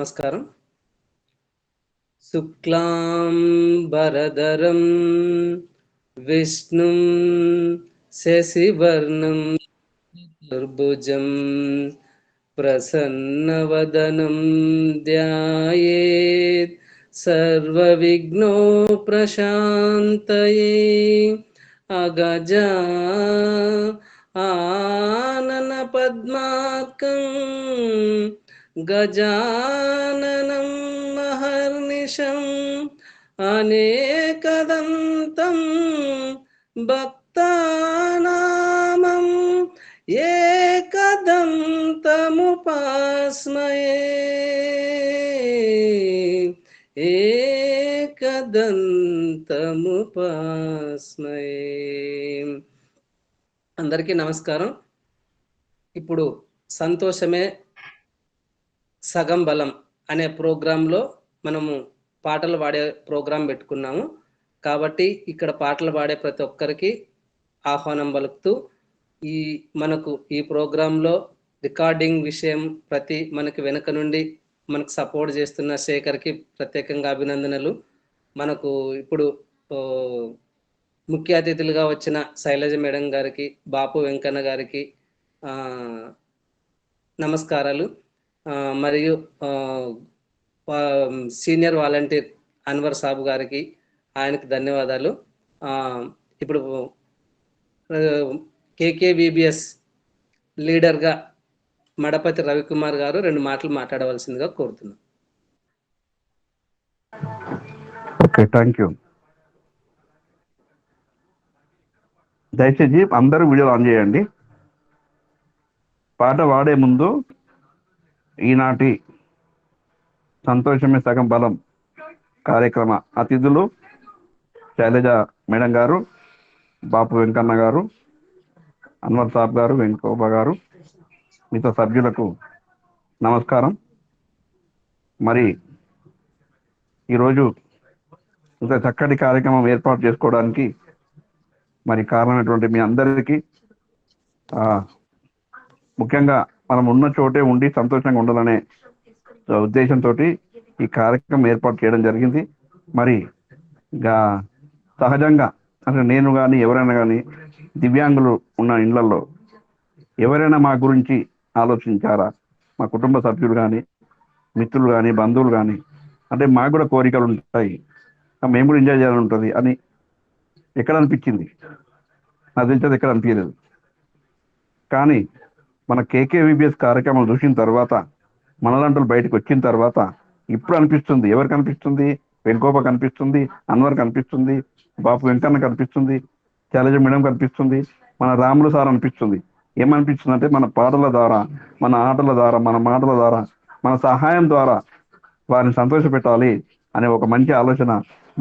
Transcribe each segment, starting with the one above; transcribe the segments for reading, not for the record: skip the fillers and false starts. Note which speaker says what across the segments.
Speaker 1: నమస్కారం. శుక్లాం వరదరం విష్ణుం శశివర్ణం చతుర్భుజం ప్రసన్నవదనం ధ్యాయేత్ సర్వవిఘ్నోపశాంతయే. అగజా ఆనన పద్మార్కం గజాననం మహర్నిశం అనేకదంతం భక్తానామం ఏకదంతముపాస్మయే. అందరికీ నమస్కారం. ఇప్పుడు సంతోషమే సగం బలం అనే ప్రోగ్రాంలో మనము పాటలు పాడే ప్రోగ్రాం పెట్టుకున్నాము. కాబట్టి ఇక్కడ పాటలు పాడే ప్రతి ఒక్కరికి ఆహ్వానం పలుకుతూ మనకు ఈ ప్రోగ్రాంలో రికార్డింగ్ విషయం మనకి వెనుక నుండి మనకు సపోర్ట్ చేస్తున్న శేఖర్కి ప్రత్యేకంగా అభినందనలు. మనకు ఇప్పుడు ముఖ్య అతిథులుగా వచ్చిన శైలజ మేడం గారికి, బాపు వెంకన్న గారికి నమస్కారాలు. మరియు సీనియర్ వాలంటీర్ అన్వర్ సాబు గారికి ఆయనకు ధన్యవాదాలు. ఇప్పుడు కేకేవిబిఎస్ లీడర్గా మడపతి రవికుమార్ గారు 2 మాటలు మాట్లాడవలసిందిగా కోరుతున్నాం.
Speaker 2: Okay, thank you. దయచేసి అందరూ వీడియో ఆన్ చేయండి. పాట పాడే ముందు ఈనాటి సంతోషమే సగం బలం కార్యక్రమ అతిథులు శైలజ మేడం గారు, బాపు వెంకన్న గారు, అన్వర్ సాబ్ గారు, వెంకోబా గారు, మిగతా సభ్యులకు నమస్కారం. మరి ఈరోజు ఇంత చక్కటి కార్యక్రమం ఏర్పాటు చేసుకోవడానికి మరి కారణమైనటువంటి మీ అందరికీ, ముఖ్యంగా మనం ఉన్న చోటే ఉండి సంతోషంగా ఉండాలనే ఉద్దేశంతో ఈ కార్యక్రమం ఏర్పాటు చేయడం జరిగింది. మరి సహజంగా అంటే నేను కానీ ఎవరైనా కానీ దివ్యాంగులు ఉన్న ఇళ్లలో ఎవరైనా మా గురించి ఆలోచించారా, మా కుటుంబ సభ్యులు కానీ, మిత్రులు కానీ, బంధువులు కానీ, అంటే మాకు కూడా కోరికలు ఉంటాయి, మేము కూడా ఎంజాయ్ చేయాలని ఉంటుంది అని ఎక్కడ అనిపించింది? నాకు తెలిసేది ఎక్కడ అనిపించలేదు. కానీ మన కేకేవిబిఎస్ కార్యక్రమం చూసిన తర్వాత, మనలాంటి బయటకు వచ్చిన తర్వాత ఇప్పుడు అనిపిస్తుంది. ఎవరికి అనిపిస్తుంది? వెంకోప కనిపిస్తుంది, అన్వర్ కనిపిస్తుంది, బాపు వెంకన్న కనిపిస్తుంది, శైలజ మేడం కనిపిస్తుంది, మన రాములు సార్ అనిపిస్తుంది. ఏమనిపిస్తుంది అంటే మన పాటల ద్వారా, మన ఆటల ద్వారా, మన మాటల ద్వారా, మన సహాయం ద్వారా వారిని సంతోషపెట్టాలి అనే ఒక మంచి ఆలోచన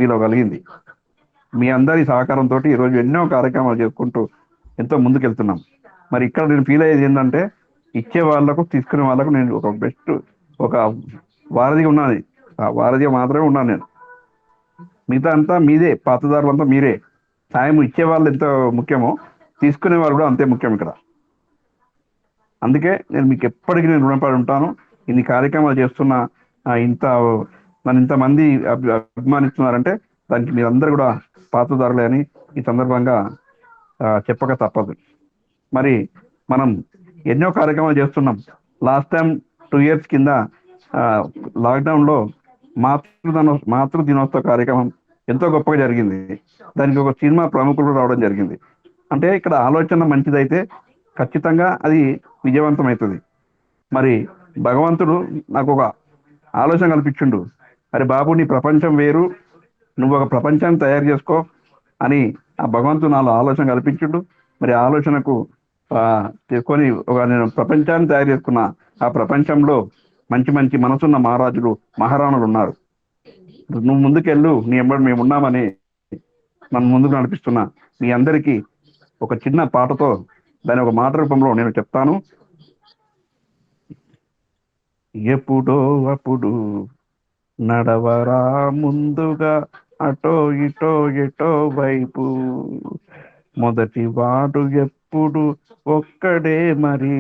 Speaker 2: మీలో కలిగింది. మీ అందరి సహకారంతో ఈరోజు ఎన్నో కార్యక్రమాలు చేసుకుంటూ ఎంతో ముందుకెళ్తున్నాం. మరి ఇక్కడ నేను ఫీల్ అయ్యేది ఏంటంటే, ఇచ్చే వాళ్ళకు తీసుకునే వాళ్ళకు నేను ఒక వారధిగా ఉన్నాను. ఆ వారధిగా మాత్రమే ఉన్నాను నేను. మిగతా అంతా మీదే, పాతదారులంతా మీరే. సాయం ఇచ్చే వాళ్ళు ఎంత ముఖ్యమో తీసుకునే వాళ్ళు కూడా అంతే ముఖ్యం ఇక్కడ. అందుకే నేను మీకు ఎప్పటికీ నేను రుణపడి ఉంటాను. ఇన్ని కార్యక్రమాలు చేస్తున్నా, నన్ను ఇంతమంది అభిమానిస్తున్నారంటే దానికి మీరందరూ కూడా పాతదారులే అని ఈ సందర్భంగా చెప్పక తప్పదు. మరి మనం ఎన్నో కార్యక్రమాలు చేస్తున్నాం. లాస్ట్ టైం 2 years కింద లాక్డౌన్లో మాతృ దినోత్సవ కార్యక్రమం ఎంతో గొప్పగా జరిగింది. దానికి ఒక సినిమా ప్రముఖులు రావడం జరిగింది. అంటే ఇక్కడ ఆలోచన మంచిదైతే ఖచ్చితంగా అది విజయవంతం అవుతుంది. మరి భగవంతుడు నాకు ఒక ఆలోచన కల్పించిండు. అరే బాబు, నీ ప్రపంచం వేరు, నువ్వు ఒక ప్రపంచాన్ని తయారు చేసుకో అని ఆ భగవంతుడు నాలో ఆలోచన కల్పించిండు. మరి ఆ ఆలోచనకు తీసుకొని నేను ప్రపంచాన్ని తయారు చేసుకున్న. ఆ ప్రపంచంలో మంచి మంచి మనసున్న మహారాజులు, మహారాణులు ఉన్నారు. నువ్వు ముందుకెళ్ళు, నీ ఎంబడి మేము ఉన్నామని నన్ను ముందుకు నడిపిస్తున్నా. మీ అందరికీ ఒక చిన్న పాటతో దాని ఒక మాట రూపంలో నేను చెప్తాను. ఎప్పుడో అప్పుడు నడవరా ముందుగా, అటో ఇటో ఎటో వైపు, మొదటి వాడు ఎప్పుడు ఒక్కడే, మరి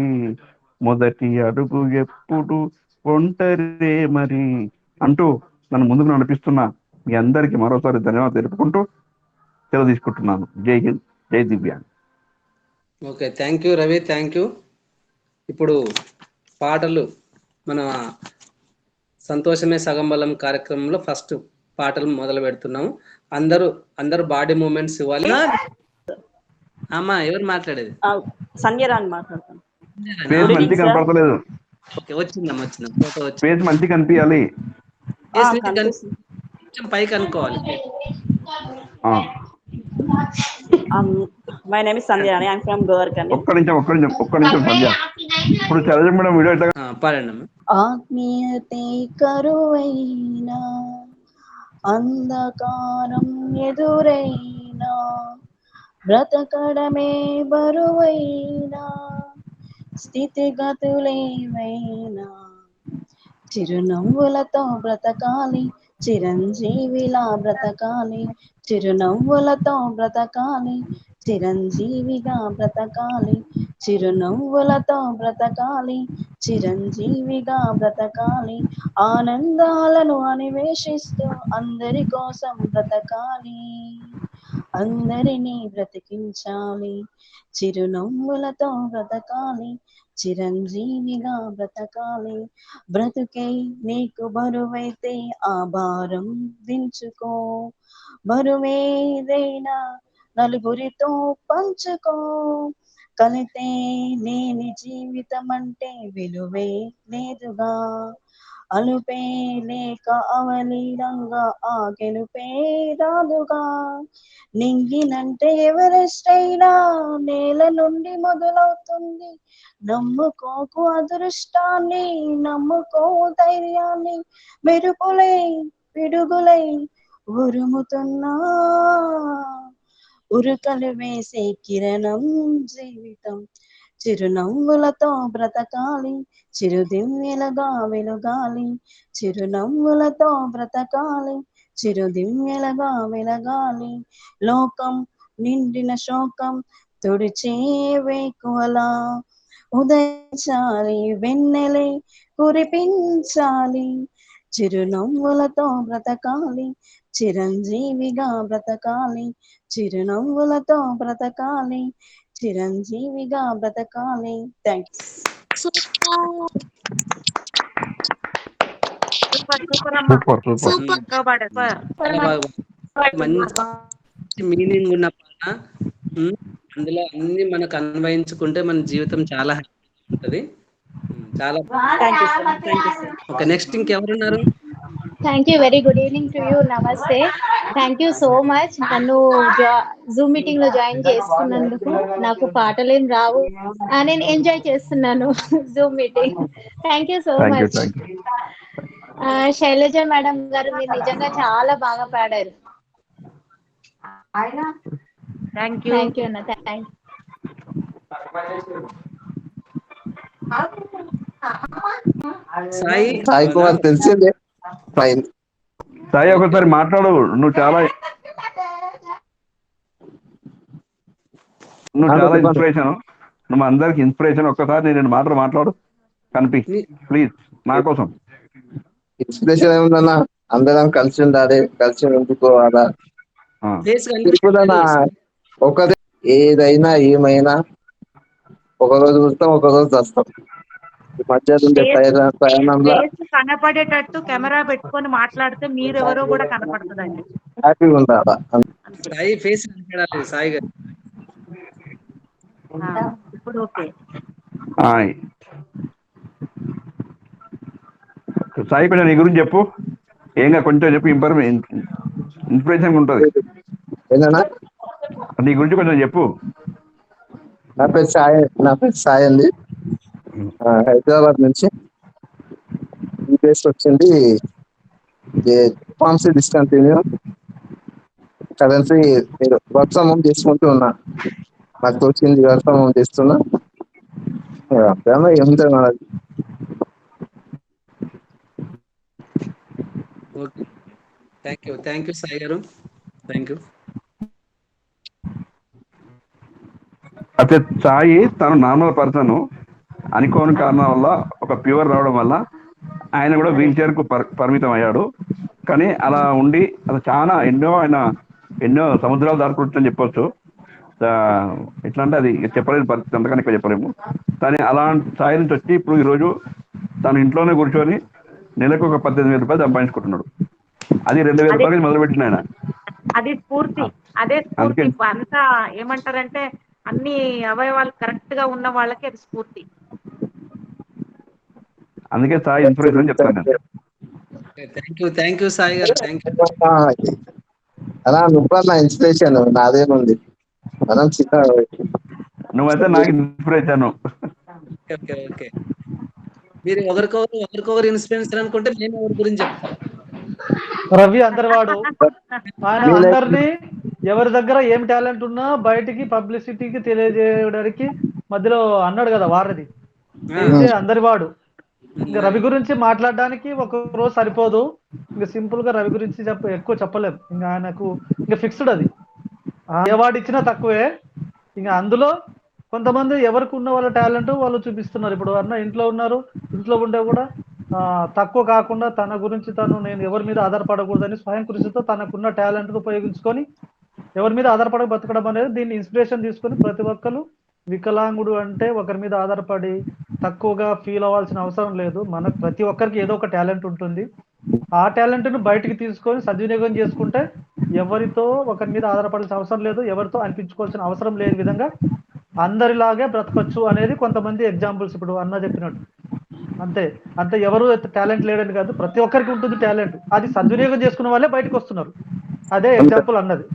Speaker 2: మొదటి అడుగు ఎప్పుడు ఒంటరే మరి అంటూ నన్ను ముందుకు నడిపిస్తున్న మీ అందరికీ మరోసారి ధన్యవాదాలు తెలుపుకుంటూ సెలవు తీసుకుంటున్నాను. జై హింద్, జై divyang.
Speaker 1: Okay, thank you Ravi, thank you. ఇప్పుడు పాటలు మన సంతోషమే సగం బలం కార్యక్రమంలో ఫస్ట్ పాటలు మొదలు పెడుతున్నాము. అందరూ బాడీ మూమెంట్స్ ఇవ్వాలి. అమ్మా, ఎవరు మాట్లాడేది?
Speaker 3: సంధ్యరాణి మాట్లాడతాను.
Speaker 2: ఫేస్ మంచిగా కనపడతలేదు.
Speaker 1: ఓకే, వచ్చిందమ్మా, ఫోటో వచ్చింది.
Speaker 2: ఫేస్ మంచిగా కనిపించాలి.
Speaker 1: కొంచెం పైకి అనుకోవాలి.
Speaker 3: My name is Sandhyarani, I am from Govarkani.
Speaker 2: ఒక్క నిమిషం సంధ్య. ఇప్పుడు చదివి మేడం వీడియో
Speaker 1: పాడండి అమ్మా.
Speaker 3: ఆత్మీయతే కరువైనా, అంధకారం ఎదురైనా, బ్రతకడమే బరువైనా, స్థితిగతులేవైనా, చిరునవ్వులతో బ్రతకాలి, చిరంజీవిలా బ్రతకాలి, చిరునవ్వులతో బ్రతకాలి, చిరంజీవిగా బ్రతకాలి, చిరునవ్వులతో బ్రతకాలి, చిరంజీవిగా బ్రతకాలి, ఆనందాలను అన్వేషిస్తూ అందరి కోసం బ్రతకాలి, అందరినీ బ్రతికించాలి, చిరునవ్వులతో బ్రతకాలి, చిరంజీవిగా బ్రతకాలి. బ్రతుకే నీకు బరువైతే ఆ భారం దించుకో, బరువేదైనా నలుగురితో పంచుకో, కలితే లేని జీవితం అంటే విలువే లేదుగా, అలుపే లేక అవలీలంగా ఆ గెలుపే రాదుగా, నింగినంటే ఎవరెస్ట్ అయినా నేల నుండి మొదలవుతుంది, నమ్ముకోకు అదృష్టాన్ని, నమ్ముకో ధైర్యాన్ని, మెరుపులై పిడుగులై ఉరుముతున్నా, ఉరుకలు వేసే కిరణం జీవితం, చిరునవ్వులతో బ్రతకాలి, చిరుదివ్యలుగా వెలుగాలి, చిరునవ్వులతో బ్రతకాలి, చిరుదివ్యలుగా వెలగాలి, లోకం నిండిన శోకం తుడిచే వేకువలా, ఉదయించాలి వెన్నెలే కురిపించాలి, చిరునవ్వులతో బ్రతకాలి, చిరంజీవిగా బ్రతకాలి, చిరునవ్వులతో బ్రతకాలి, చిరంజీవిగా బ్రతకాలి. Thank you.
Speaker 1: మంచి మీనింగ్ ఉన్న పాట. అందులో అన్ని మనకు అన్వయించుకుంటే మన జీవితం చాలా ఉంటది. చాలా ఓకే, నెక్స్ట్ ఇంకెవరున్నారు?
Speaker 4: Thank you, very good evening to you, namaste. Thank you so much. నన్ను జూమ్ మీటింగ్ లో జాయిన్ చేసుకున్నందుకు. నాకు పాటలేం రావు, నేను ఎంజాయ్ చేస్తున్నాను zoom meeting. Thank you so much. Shailaja madam గారు, మీరు నిజంగా చాలా బాగా పాడారు. థ్యాంక్ యూ అన్న, థ్యాంక్
Speaker 1: సాయి
Speaker 5: కుమార్ తెలిసిందే.
Speaker 2: సాయి ఒకసారి మాట్లాడు. నువ్వు చాలా ఇన్స్పిరేషన్. నువ్వు అందరికి ఇన్స్పిరేషన్. ఒక్కసారి నేను మాట్లాడు కనిపి ప్లీజ్, నా కోసం.
Speaker 5: ఇన్స్పిరేషన్ ఏముందన్నా, అందరం కలిసి ఉండాలి, కలిసి ఉండుకోవాలా. ఒకరి ఏదైనా ఏమైనా ఒకరోజు వస్తాం, ఒకరోజు వస్తాం. ఈ మధ్య ప్రయాణంలో
Speaker 6: కనపడేటట్టు కెమెరా పెట్టుకొని మాట్లాడితే మీరెవరో కూడా కనపడుతుందండి.
Speaker 5: హ్యాపీగా ఉండాలా.
Speaker 1: సాయి గారు
Speaker 6: ఇప్పుడు ఓకే.
Speaker 2: సాయి కొంచెం నీ గురించి చెప్పు. ఏంగా కొంచెం చెప్పు, ఇన్స్పిరేషన్ ఉంటుంది.
Speaker 5: ఏంటన్నా
Speaker 2: నీ గురించి కొంచెం చెప్పు.
Speaker 5: నా పేరు సాయి అండి. హైదరాబాద్ నుంచి ఈ ప్లేస్ వచ్చింది. Pharmacy discontinue. కరెన్సీ మీరు వర్క్ ఫ్రమ్ హోమ్ చేసుకుంటూ ఉన్నా. నాకు వచ్చింది వర్క్ ఫ్రమ్ హోమ్ చేస్తున్నా. ఏముంటుంది మనది.
Speaker 1: థ్యాంక్ యూ సాయి గారు, థ్యాంక్ యూ.
Speaker 2: అయితే సాయి తను నార్మల్ పర్సన్ అనుకోని కారణం వల్ల ఒక ప్యూర్ రావడం వల్ల ఆయన కూడా వీల్ చైర్ కు పరిమితం అయ్యాడు. కానీ అలా ఉండి అది చాలా ఎన్నో సముద్రాలు దాటుకుంటుందని చెప్పొచ్చు. ఎట్లా అంటే అది చెప్పలేని పరిస్థితి, అంతకని ఇక్కడ చెప్పలేము. కానీ అలాంటి స్థాయి నుంచి వచ్చి ఇప్పుడు ఈరోజు తను ఇంట్లోనే కూర్చొని నెలకు ఒక 18,000 రూపాయలు సంపాదించుకుంటున్నాడు. అది 2,000 రూపాయలకి మొదలుపెట్టిన ఆయన.
Speaker 6: అది స్ఫూర్తి, అదే స్ఫూర్తి. అంతా ఏమంటారంటే అన్ని అవయవాలు కరెక్ట్ గా ఉన్న వాళ్ళకి అది స్ఫూర్తి.
Speaker 2: అందుకే సాయి ఇన్స్పిరేషన్ అని చెప్తాను నేను.
Speaker 1: థ్యాంక్ యూ సాయి గారు, థ్యాంక్ యూ.
Speaker 5: అలా నువ్వు నా ఇన్స్పిరేషన్, నాదేముంది. మనం
Speaker 2: నువ్వైతే నాకు ఇన్స్పిరేషన్.
Speaker 1: ఓకే ఓకే, మీరు ఒకరికొకరు ఇన్స్పిరేషన్ అనుకుంటే నేను ఎవరి గురించి చెప్తాను.
Speaker 7: రవి అందరివాడు, ఆయన అందరినీ ఎవరి దగ్గర ఏం టాలెంట్ ఉన్నా బయటికి పబ్లిసిటీకి తెలియజేయడానికి మధ్యలో అన్నాడు కదా వారధి, అందరివాడు. ఇంకా రవి గురించి మాట్లాడడానికి ఒక రోజు సరిపోదు. ఇంకా సింపుల్ గా రవి గురించి ఎక్కువ చెప్పలేము. ఇంకా ఆయనకు ఇంకా ఫిక్స్డ్ అది, ఏ వాడు ఇచ్చినా తక్కువే. ఇంకా అందులో కొంతమంది ఎవరికి ఉన్న వాళ్ళ టాలెంట్ వాళ్ళు చూపిస్తున్నారు. ఇప్పుడు అన్న ఇంట్లో ఉన్నారు, ఇంట్లో ఉండే కూడా తక్కువ కాకుండా తన గురించి నేను ఎవరి మీద ఆధారపడకూడదని స్వయం కృషితో తనకున్న టాలెంట్ ఉపయోగించుకొని ఎవరి మీద ఆధారపడ బతకడం అనేది, దీన్ని ఇన్స్పిరేషన్ తీసుకొని ప్రతి ఒక్కరు వికలాంగుడు అంటే ఒకరి మీద ఆధారపడి తక్కువగా ఫీల్ అవ్వాల్సిన అవసరం లేదు. మనకు ప్రతి ఒక్కరికి ఏదో ఒక టాలెంట్ ఉంటుంది. ఆ టాలెంట్ ను బయటికి తీసుకొని సద్వినియోగం చేసుకుంటే ఎవరితో ఒకరి మీద ఆధారపడాల్సిన అవసరం లేదు, ఎవరితో అనిపించుకోవాల్సిన అవసరం లేని విధంగా అందరిలాగే బ్రతకొచ్చు అనేది కొంతమంది ఎగ్జాంపుల్స్ ఇప్పుడు అన్న చెప్పినట్టు. అంతే ఎవరు టాలెంట్ లేడని కాదు, ప్రతి ఒక్కరికి ఉంటుంది టాలెంట్. అది సద్వినియోగం చేసుకున్న వాళ్ళే బయటకు వస్తున్నారు. అదే ఎగ్జాంపుల్ అన్నది.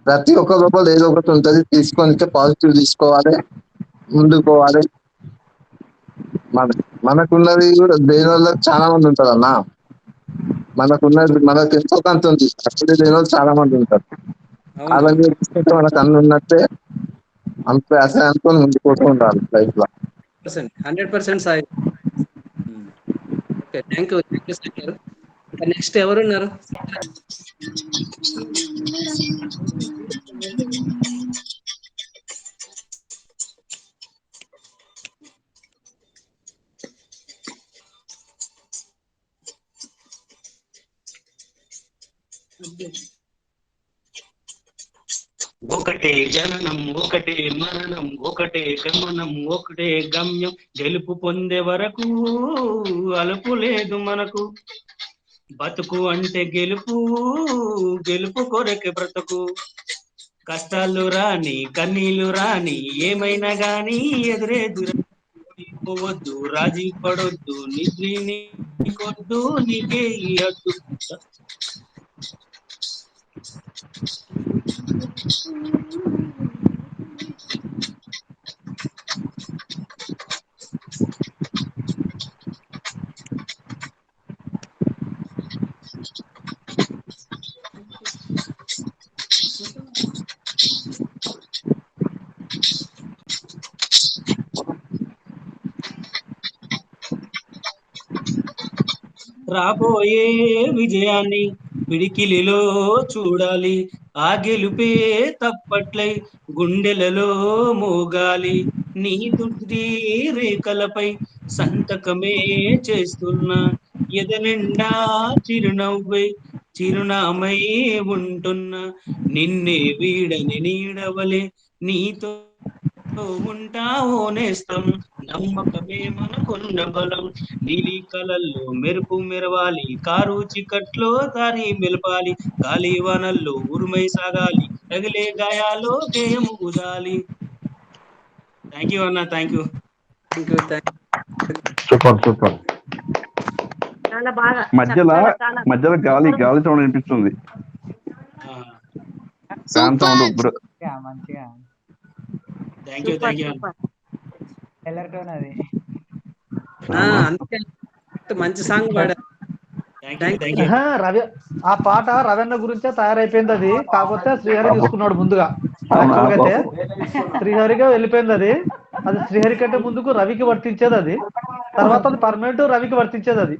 Speaker 5: ప్రతి ఒక్క లోపల ఏదో ఒకటి ఉంటుంది, తీసుకొని పాజిటివ్ తీసుకోవాలి, ముందుకు పోవాలి. మనకున్నది కూడా దేని వల్ల చాలా మంది ఉంటారు అన్న. మనకు ఎంతో కొంత ఉంది, అసలు దేని వల్ల చాలా మంది ఉంటారు. అలా తీసుకుంటే మనకు అన్ని ఉన్నట్టే, అంతే అసలు అనుకొని ముందుకు పోతూ ఉండాలి లైఫ్ లో.
Speaker 1: 100% Sai. Okay, thank you sir. Next ఎవరున్నారు?
Speaker 8: ఒకటే జననం, ఒకటే మరణం, ఒకటే గమనం, ఒకటే గమ్యం. గెలుపు పొందే వరకు అలుపు లేదు మనకు. బతుకు అంటే గెలుపు, గెలుపు కొరకే బ్రతుకు. కష్టాలు రాని కన్నీళ్లు రాని ఏమైనా గాని ఎదురెదురవద్దు, రాజీ పడొద్దు, నీకొద్దు నీకే ఇయ్యొద్దు. రాబోయే విజయాన్ని పిడికిలిలో చూడాలి, ఆ గెలుపే తప్పట్లై గుండెలలో మోగాలి. నీ దుర్ది రేఖలపై సంతకమే చేస్తున్నా, ఎదనిండా చిరునవ్వై చిరునామై ఉంటున్నా. నిన్నే వీడని నీడవలే నీతో ఉంటావో నేస్తం, నమ్మకమే మనకున్న బలం. నీలి కలల్లో మెరుపు మెరవాలి, కారు చికట్లో దారి మెలపాలి, గాలి వనల్లో ఉరుమై సాగాలి, తగిలే గాయాలో జయము కుదాలి. థ్యాంక్ యూ అన్న, థ్యాంక్ యూ.
Speaker 2: సూపర్.
Speaker 6: చాలా బాగా
Speaker 2: మధ్యలో గాలి సౌండ్ అనిపిస్తుంది.
Speaker 1: మంచి సాంగ్ పాడారు.
Speaker 7: రవి ఆ పాట రవీణ గురించే తయారైపోయింది. అది కాకపోతే శ్రీహరి తీసుకున్నాడు ముందుగా. అయితే శ్రీహరిగా వెళ్ళిపోయింది అది. శ్రీహరి కంటే ముందుకు రవికి వర్తించేది, అది తర్వాత అది పర్మనెంట్ రవికి వర్తించేది. అది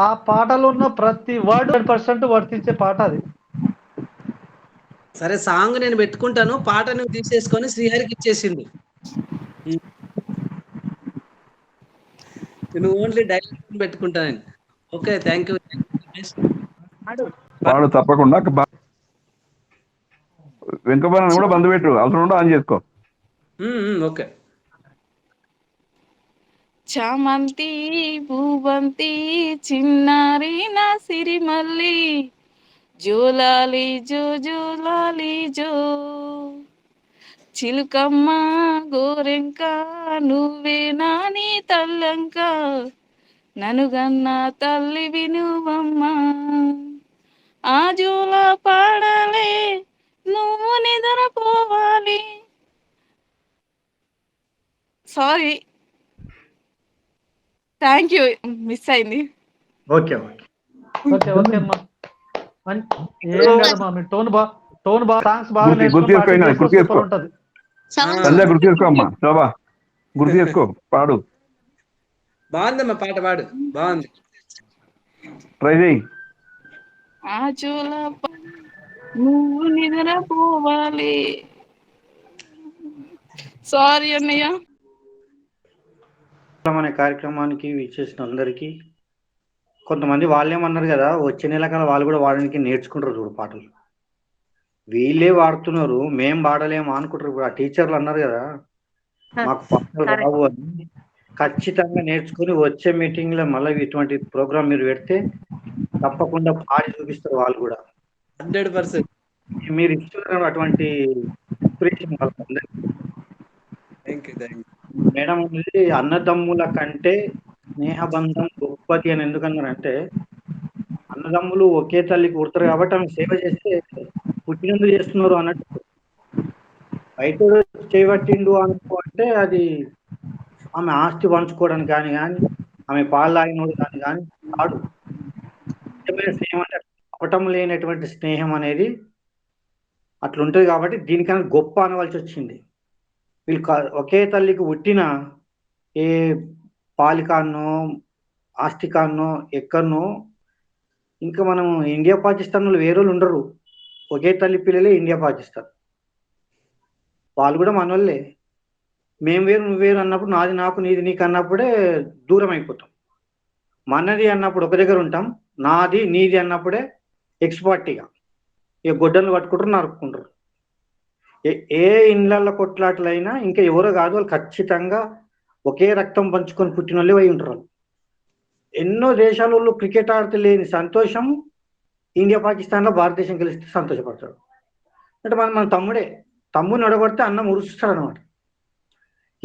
Speaker 7: ఆ పాటలో ఉన్న ప్రతి వర్డ్ 100% వర్తించే పాట అది.
Speaker 1: సరే సాంగ్ నేను పెట్టుకుంటాను, పాట నువ్వు తీసేసుకొని శ్రీహరికి ఇచ్చేసిండు. నువ్వు ఓన్లీ డైలాగ్ పెట్టుకుంటాను. Okay, thank you.
Speaker 2: వాడు తప్పకుండా వెంకబాబు కూడా బంద్ పెట్టు, అవసరం ఉంటే ఆన్ చేసుకో.
Speaker 1: ఓకే.
Speaker 9: చామంతి భూబంతి చిన్నారి నా సిరిమల్లి జోలాలి జో జోలాలి జో చిలుకమ్మ గోరెంక నువ్వే నాని తల్లంక ననుగన్న తల్లి వినువమ్మ ఆ జోల పాడాలే నువ్వు నిద్రపోవాలి. సారీ, థ్యాంక్ యూ, మిస్ అయింది.
Speaker 7: ఓకే ఓకే ఓకే అమ్మా, ఏం కాదమ్మా, మీ టోన్ బాగా సాంగ్స్ బాగా నేర్చుకుని ఉంటది.
Speaker 2: సంధ్య గుర్తు చేసుకో అమ్మా, శోభా గుర్తు చేసుకో, పాడు.
Speaker 1: బాగుందమ్మా, పాట పాడు, బాగుంది,
Speaker 2: ట్రై చేయి.
Speaker 9: ఆ చూల నువ్వు నిద్రపోవాలి. సారీ అన్నయ్య.
Speaker 10: అనే కార్యక్రమానికి విచ్చేసిన అందరికీ, కొంతమంది వాళ్ళేమన్నారు కదా, వచ్చే నెల కల్లా వాళ్ళు కూడా వాడడానికి నేర్చుకుంటారు చూడు పాటలు. వీళ్ళే వాడుతున్నారు, మేం పాడలేమో అనుకుంటారు. ఇప్పుడు ఆ టీచర్లు అన్నారు కదా మాకు పాటలు రావు అని, ఖచ్చితంగా నేర్చుకుని వచ్చే మీటింగ్ లో మళ్ళీ ఇటువంటి ప్రోగ్రామ్ మీరు పెడితే తప్పకుండా పాడి చూపిస్తారు వాళ్ళు కూడా.
Speaker 1: 100%
Speaker 10: మీరు ఇస్తున్నారు అటువంటి ఇన్స్పిరేషన్ వాళ్ళందరికీ. మేడం అనేది అన్నదమ్ముల కంటే స్నేహబంధం గొప్పది అని ఎందుకన్నారంటే, అన్నదమ్ములు ఒకే తల్లికి పుడతారు కాబట్టి ఆమె సేవ చేస్తే పుట్టినందుకు చేస్తున్నారు అన్నట్టు. బయట చేయబట్టిండు అనుకో అంటే అది ఆమె ఆస్తి పంచుకోవడానికి కానీ ఆమె పాలు తాగినోడు కానీ కాదు. స్నేహం అంటే కపటం లేనటువంటి స్నేహం అనేది అట్లుంటది కాబట్టి దీనికన్నా గొప్ప అనవలసి వచ్చింది. వీళ్ళు ఒకే తల్లికి పుట్టిన ఏ పాలికాన్నో ఆస్తికాన్నో ఎక్కడనో, ఇంకా మనం ఇండియా పాకిస్తాన్లో వేరే ఉండరు, ఒకే తల్లి పిల్లలే ఇండియా పాకిస్తాన్. వాళ్ళు కూడా మనోళ్ళే. మేము వేరు నువ్వు వేరు అన్నప్పుడు, నాది నాకు నీది నీకు అన్నప్పుడే దూరం అయిపోతాం. మనది అన్నప్పుడు ఒక దగ్గర ఉంటాం, నాది నీది అన్నప్పుడే ఎక్స్పర్ట్గా ఇక గొడ్డలు పట్టుకుంటారు, నరుక్కుంటారు. ఏ ఇండ్ల కొట్లాటలైనా ఇంకా ఎవరో కాదు, వాళ్ళు ఖచ్చితంగా ఒకే రక్తం పంచుకొని పుట్టిన వాళ్ళే అయి ఉంటారు. ఎన్నో దేశాలలో క్రికెట్ ఆడితే లేని సంతోషం ఇండియా పాకిస్తాన్లో భారతదేశం గెలిస్తే సంతోషపడతాడు. అంటే మన తమ్ముడిని ఒడగొడితే అన్నం ఉరుస్తాడు అనమాట.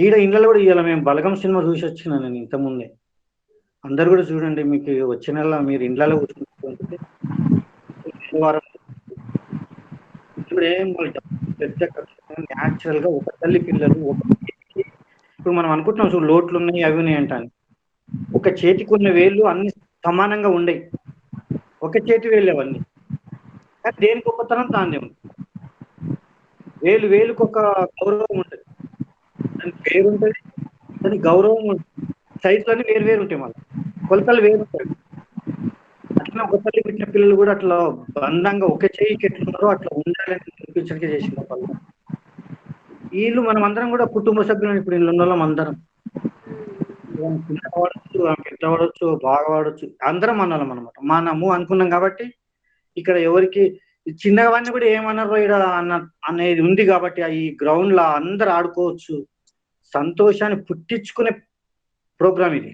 Speaker 10: ఈడ ఇండ్లలో కూడా ఇవాళ మేము బలగం సినిమా చూసి వచ్చినా నేను ఇంతకుముందే. అందరు కూడా చూడండి, మీకు వచ్చే నెల మీరు ఇండ్లలో కూర్చుంటే ఇప్పుడు ఏం పెద్ద న్యాచురల్ గా ఒక తల్లి పిల్లలు ఇప్పుడు మనం అనుకుంటున్నాం చూడు, లోట్లు ఉన్నాయి అవి ఉన్నాయి అంటాను. ఒక చేతికి ఉన్న వేళ్ళు అన్ని సమానంగా ఉండయి, ఒక చేతి వేళ్ళు అవన్నీ. కానీ దేనికి గొప్పతనం దాన్ని ఉంది. వేలుకు ఒక గౌరవం ఉంటుంది, దానికి పేరు ఉంటుంది, దానికి గౌరవం ఉంటుంది. సైజులన్నీ వేరు ఉంటాయి, మళ్ళీ కొలతలు వేరు ఉంటాయి. అట్లా ఒక తల్లి పుట్టిన పిల్లలు కూడా అట్లా బంధంగా ఒక చేయికి ఎట్లున్నారో అట్లా ఉండాలని చూపించడానికి చేసిన వాళ్ళు వీళ్ళు. మనం అందరం కూడా కుటుంబ సభ్యులు. ఇప్పుడు వీళ్ళు ఉన్న వాళ్ళం అందరం, చిన్న వాడచ్చు, పెద్ద వాడచ్చు, బాగా వాడచ్చు, అందరం అన్నాం అనమాట. మనము అనుకున్నాం కాబట్టి ఇక్కడ ఎవరికి చిన్నవాడిని కూడా ఏమన్నారో ఇక్కడ అనేది ఉంది కాబట్టి ఈ గ్రౌండ్ లా అందరు ఆడుకోవచ్చు. సంతోషాన్ని పుట్టించుకునే ప్రోగ్రామ్ ఇది.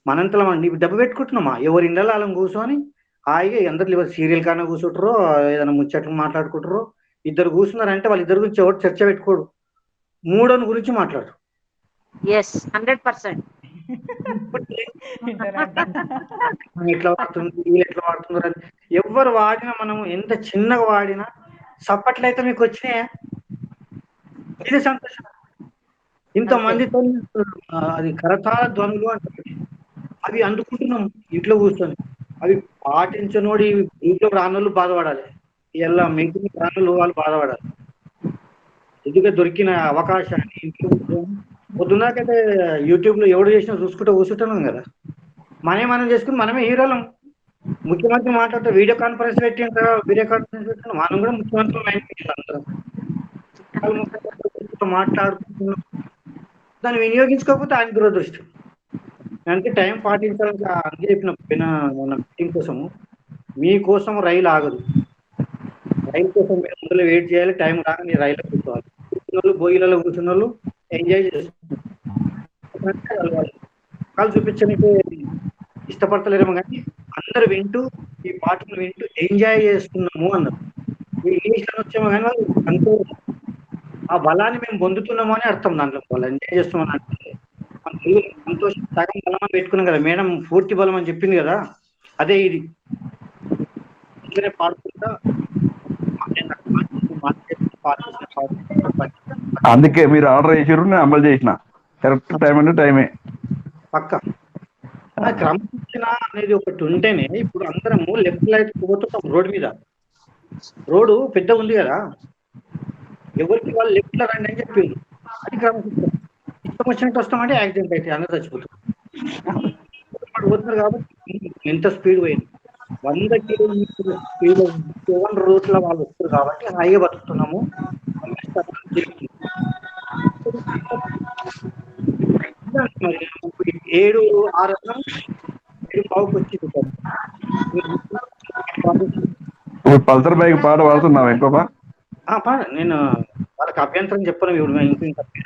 Speaker 10: మనంతలో ఇప్పుడు డబ్బు పెట్టుకుంటున్నామా, ఎవరి ఇళ్ళలో వాళ్ళని కూర్చొని హాయిగా అందరు ఎవరు సీరియల్ కన్నా కూర్చుంటారో, ఏదైనా ముచ్చట్లు మాట్లాడుకుంటారో. ఇద్దరు కూర్చున్నారంటే వాళ్ళ ఇద్దరు గురించి ఎవరు చర్చ పెట్టుకోడు, మూడోని గురించి మాట్లాడు.
Speaker 6: 100%
Speaker 10: ఎట్లా వాడుతుంది, వీళ్ళు ఎట్లా వాడుతున్నారు అని ఎవరు వాడినా, మనం ఎంత చిన్నగా వాడినా చప్పట్లయితే మీకు వచ్చినాయా, ఇది సంతోషం. ఇంతమందితో అది కరతాళ ధ్వనులు అంటే అవి అందుకుంటున్నాం ఇంట్లో కూర్చొని. అవి పాటించనోడి ఇంట్లో ప్రాణులు బాధపడాలి, ఇలా మిగిలిన ప్రాణులు వాళ్ళు బాధపడాలి. ఎదుగా దొరికిన అవకాశాన్ని ఇంట్లో కూర్చొని పొద్దున్నాకైతే యూట్యూబ్ లో ఎవడు చేసినా చూసుకుంటూ కూర్చుంటున్నాం కదా. మనం చేసుకుని మనమే హీరోలం. ముఖ్యమంత్రి మాట్లాడితే వీడియో కాన్ఫరెన్స్ పెట్టిన వీడియో కాన్ఫరెన్స్ పెట్టిన మనం కూడా ముఖ్యమంత్రి లైన్ అందరం మాట్లాడుకుంటున్నాం. దాన్ని వినియోగించుకోకపోతే ఆయన దురదృష్టం. అంటే టైం పాటించాలని అందుకే చెప్పిన మన మీటింగ్ కోసము మీకోసం రైలు ఆగదు. రైలు కోసం మీరు ముందులో వెయిట్ చేయాలి. టైం రాక మీరు రైలు కూర్చోవాలి. కూర్చున్న వాళ్ళు భోగిలలో కూర్చున్న వాళ్ళు ఎంజాయ్ చేస్తున్నారు. కాలు చూపించడానికి ఇష్టపడతలేరేమో కానీ అందరు వింటూ ఈ పాటలు వింటూ ఎంజాయ్ చేస్తున్నాము అన్నారు. ఇంగ్లీష్లో వచ్చేమో కానీ వాళ్ళు ఆ బలాన్ని మేము పొందుతున్నాము అని అర్థం. దాంట్లో వాళ్ళు ఎంజాయ్ చేస్తున్నామని అంటే సంతోషం సగం బలం అని పెట్టుకున్నాం కదా మేడం. పూర్తి బలం అని చెప్పింది కదా, అదే ఇది. ఇట్లనే పాడుకుంటా
Speaker 2: అందుకే మీరు ఆర్డర్ చేసారు, నేను అమలు చేసిన. కరెక్ట్ టైం అంటే టైమే
Speaker 10: పక్క. క్రమశిక్షణ అనేది ఒకటి ఉంటేనే ఇప్పుడు అందరము లెఫ్ట్ లైట్ పోతున్నాం రోడ్డు మీద. రోడ్డు పెద్ద ఉంది కదా, ఎవరికి వాళ్ళు లెఫ్ట్ లో రండి అని చెప్పింది. అది క్రమశిక్షణ. ఇష్టం వచ్చినట్టు వస్తామంటే యాక్సిడెంట్ అయితే అందరూ చచ్చిపోతారు. పోతున్నారు కాబట్టి ఎంత స్పీడ్ పోయింది, 100 కిలోమీటర్ల స్పీడ్ 7 రూట్ల వాళ్ళు వస్తారు కాబట్టి హాయిగా బతుకుతున్నాము. 7:06 7:15 వచ్చింది.
Speaker 2: పల్సర్ బైక్ పాట పాడుతున్నావు ఇంకొక
Speaker 10: నేను వాళ్ళకి అభ్యంతరం చెప్పను.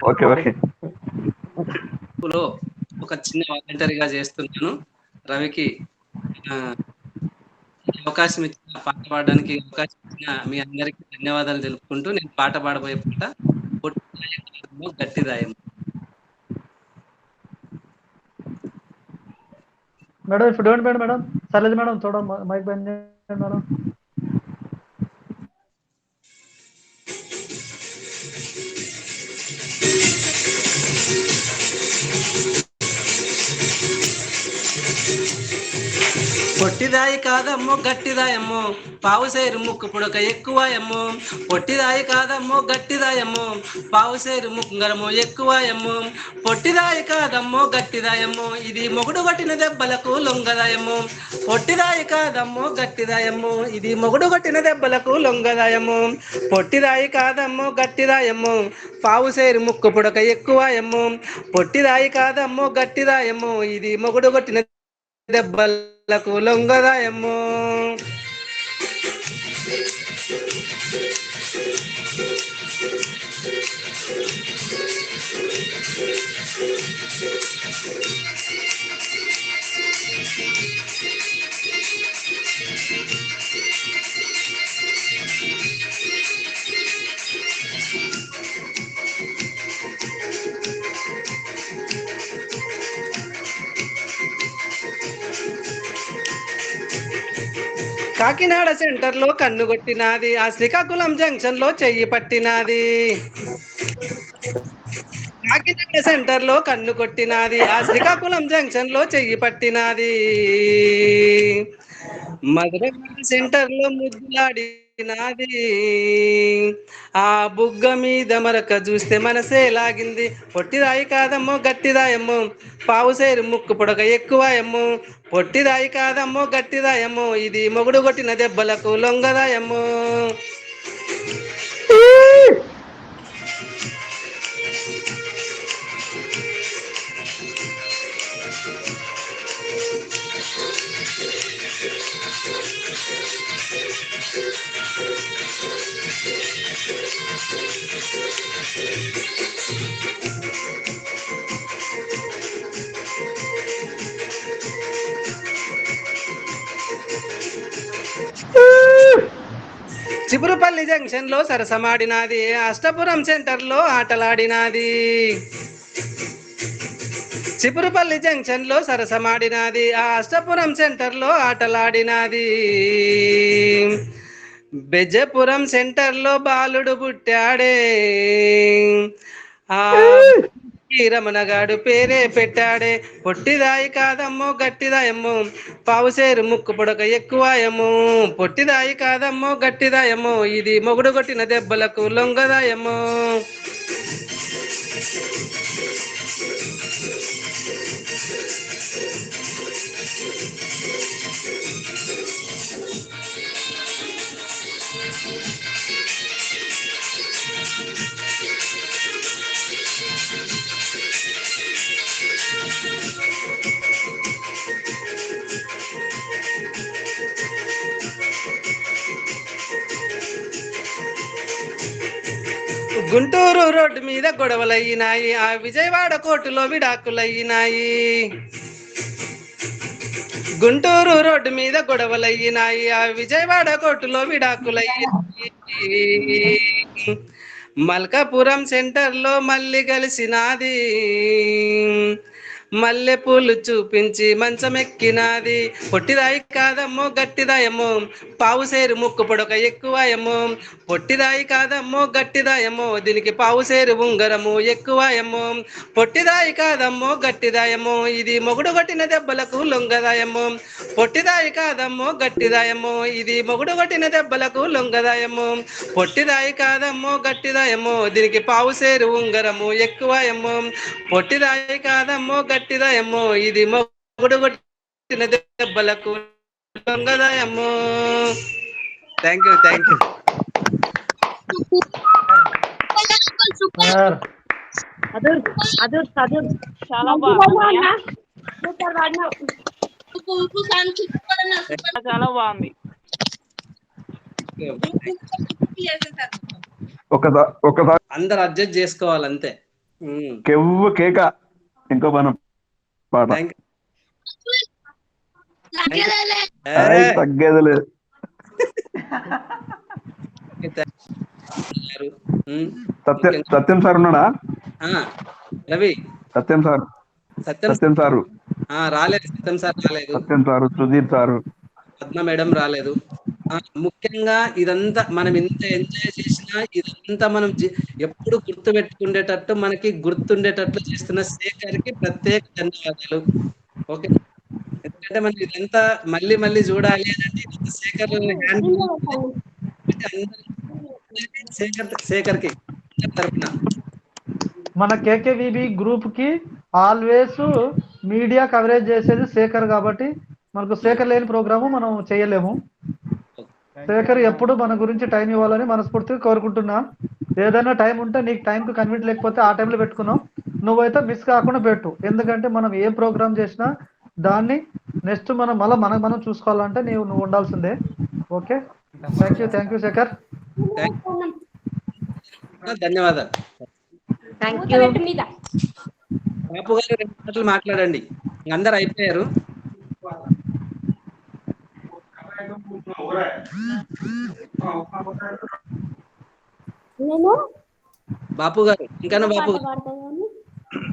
Speaker 2: Okay okay.
Speaker 1: ఒక చిన్న వాలంటరీగా చేస్తున్నాను. రవికి అవకాశం ఇచ్చిన పాట పాడడానికి అవకాశం ఇచ్చిన మీ అందరికీ ధన్యవాదాలు తెలుపుకుంటూ నేను పాట పాడబోయే పాట గట్టిదాయం.
Speaker 7: Madam if don't mind madam, Shailaja madam थोड़ा మైక్ బంద్ చేయండి మేడం.
Speaker 1: పొట్టిదాయి కాదమ్మో గట్టిదాయమ్మో, పావుసేరు ముక్కు పుడక ఎక్కువాయమ్మో. పొట్టిదాయి కాదమ్మో గట్టిదాయమ్మో, పావుసేరు ముక్కరమో ఎక్కువాయమ్మో. పొట్టిదాయి కాదమ్మో గట్టిదాయమ్మో, ఇది మొగుడు కొట్టిన దెబ్బలకు లొంగదాయమ్మో. పొట్టిదాయి కాదమ్మో గట్టిదాయమ్మో, ఇది మొగుడు కొట్టిన దెబ్బలకు లొంగదాయమ్మో. పొట్టిదాయి కాదమ్మో గట్టిదాయమ్మో, పావుసేరు ముక్కు పుడక ఎక్కువాయమ్మో. పొట్టిదాయి కాదమ్మో గట్టిదాయమ్మో, ఇది మొగుడు కొట్టిన దెబ్బలకు లొంగదాయమ్మో. కాకినాడ సెంటర్ లో కన్ను కొట్టినాది, ఆ శ్రీకాకుళం జంక్షన్ లో చెయ్యి పట్టినాది. కాకినాడ సెంటర్ లో కన్ను కొట్టినాది, ఆ శ్రీకాకుళం జంక్షన్ లో చెయ్యి పట్టినాది. మధుర సెంటర్ లో ముద్దులాడినాది, ఆ బుగ్గ మీద మరక చూస్తే మనసే లాగింది. పొట్టిదాయి కాదమ్మో గట్టిదాయమ్మో, పావుసేరు ముక్కు పొడక ఎక్కువాయమ్మో. పొట్టిదాయి కాదమ్మో గట్టిదాయమ్మో, ఇది మొగుడు కొట్టిన దెబ్బలకు లొంగదాయమ్మో. చిపురుపల్లి జంక్షన్ లో సరసమాడినాది, అష్టపురం సెంటర్ లో ఆటలాడినాది. చిపురుపల్లి జంక్షన్ లో సరసమాడినాది, ఆ అష్టపురం సెంటర్ లో ఆటలాడినాది. బెజపురం సెంటర్ లో బాలుడు పుట్టాడే, ఆ రమణగాడు పేరే పెట్టాడే. పొట్టిదాయి కాదమ్మో గట్టిదాయమ్మో, పావుసేరు ముక్కు పొడక ఎక్కువాయమ్మో. పొట్టిదాయి కాదమ్మో గట్టిదాయమ్మో, ఇది మొగుడు కొట్టిన దెబ్బలకు లొంగదాయమ్మో. గుంటూరు రోడ్డు మీద గొడవలయ్యినాయి, ఆ విజయవాడ కోర్టులో విడాకులయ్యినాయి. గుంటూరు రోడ్డు మీద గొడవలయ్యినాయి, ఆ విజయవాడ కోర్టులో విడాకులయ్యినాయి. మల్కాపురం సెంటర్లో మళ్ళీ కలిసినాది, మల్లె పూలు చూపించి మంచమెక్కినాది. పొట్టిదాయి కాదమ్మో గట్టిదాయమ్మో, పావు సేరు ముక్కు పొడక ఎక్కువాయమ్మో. పొట్టిదాయి కాదమ్మో గట్టిదాయమ్మో, దీనికి పావు సేరు ఉంగరము ఎక్కువాయమ్మో. పొట్టిదాయి కాదమ్మో గట్టిదాయమ్మో, ఇది మొగుడు కొట్టిన దెబ్బలకు లొంగదాయమ్మో. పొట్టిదాయి కాదమ్మో గట్టిదాయమ్మో, ఇది మొగుడు కొట్టిన దెబ్బలకు లొంగదాయమ్మో. పొట్టిదాయి కాదమ్మో గట్టిదాయమ్మో, దీనికి పావు సేరు ఉంగరము ఎక్కువాయమ్మో. పొట్టిదాయి కాదమ్మో గట్టిదాయమ్మో, ఇది మొగుడు కొట్టిన దెబ్బలకు లొంగదాయమ్మో. Thank you, thank you.
Speaker 9: చాలా బాగుంది, చాలా బాగుంది.
Speaker 2: ఒకసారి
Speaker 1: అందరు అడ్జస్ట్ చేసుకోవాలి అంతే.
Speaker 2: కెవ్వు కేక ఇంకో మనం పాట తగ్గేది లేదు. సత్యం సార్ ఉన్నాడా?
Speaker 1: రవి
Speaker 2: సత్యం సార్, సత్యం సారు
Speaker 1: రాలేదు. సత్యం సార్ రాలేదు.
Speaker 2: Satyam sir, Sudheer sir,
Speaker 1: Padma madam రాలేదు. ముఖ్యంగా ఇదంతా మనం ఎంత ఎంజాయ్ చేసినా ఇదంతా మనం ఎప్పుడు గుర్తు పెట్టుకునేటట్టు మనకి గుర్తుండేటట్లు చేస్తున్న శేఖర్కి ప్రత్యేక ధన్యవాదాలు. ఓకే, ఎందుకంటే మనం ఇదంతా మళ్ళీ మళ్ళీ చూడాలి అని శేఖర్ శేఖర్కి తరపున
Speaker 7: మన కేకేవిబి గ్రూప్ కి ఆల్వేస్ మీడియా కవరేజ్ చేసేది శేఖర్, కాబట్టి మనకు శేఖర్ లేని ప్రోగ్రాము మనం చేయలేము. శేఖర్ ఎప్పుడు మన గురించి టైం ఇవ్వాలని మనస్ఫూర్తిగా కోరుకుంటున్నా. ఏదైనా టైం ఉంటే నీకు టైంకి కన్వీట్ లేకపోతే ఆ టైంలో పెట్టుకున్నాం, నువ్వైతే మిస్ కాకుండా పెట్టు. ఎందుకంటే మనం ఏ ప్రోగ్రామ్ చేసినా దాన్ని నెక్స్ట్ మనం మళ్ళీ మనం చూసుకోవాలంటే నువ్వు ఉండాల్సిందే. Okay, thank you Shekhar.
Speaker 1: ధన్యవాదాలు. బాపు గారు 2 మాటలు మాట్లాడండి, అందరు అయిపోయారు. బాపు గారు ఇంకా బాపు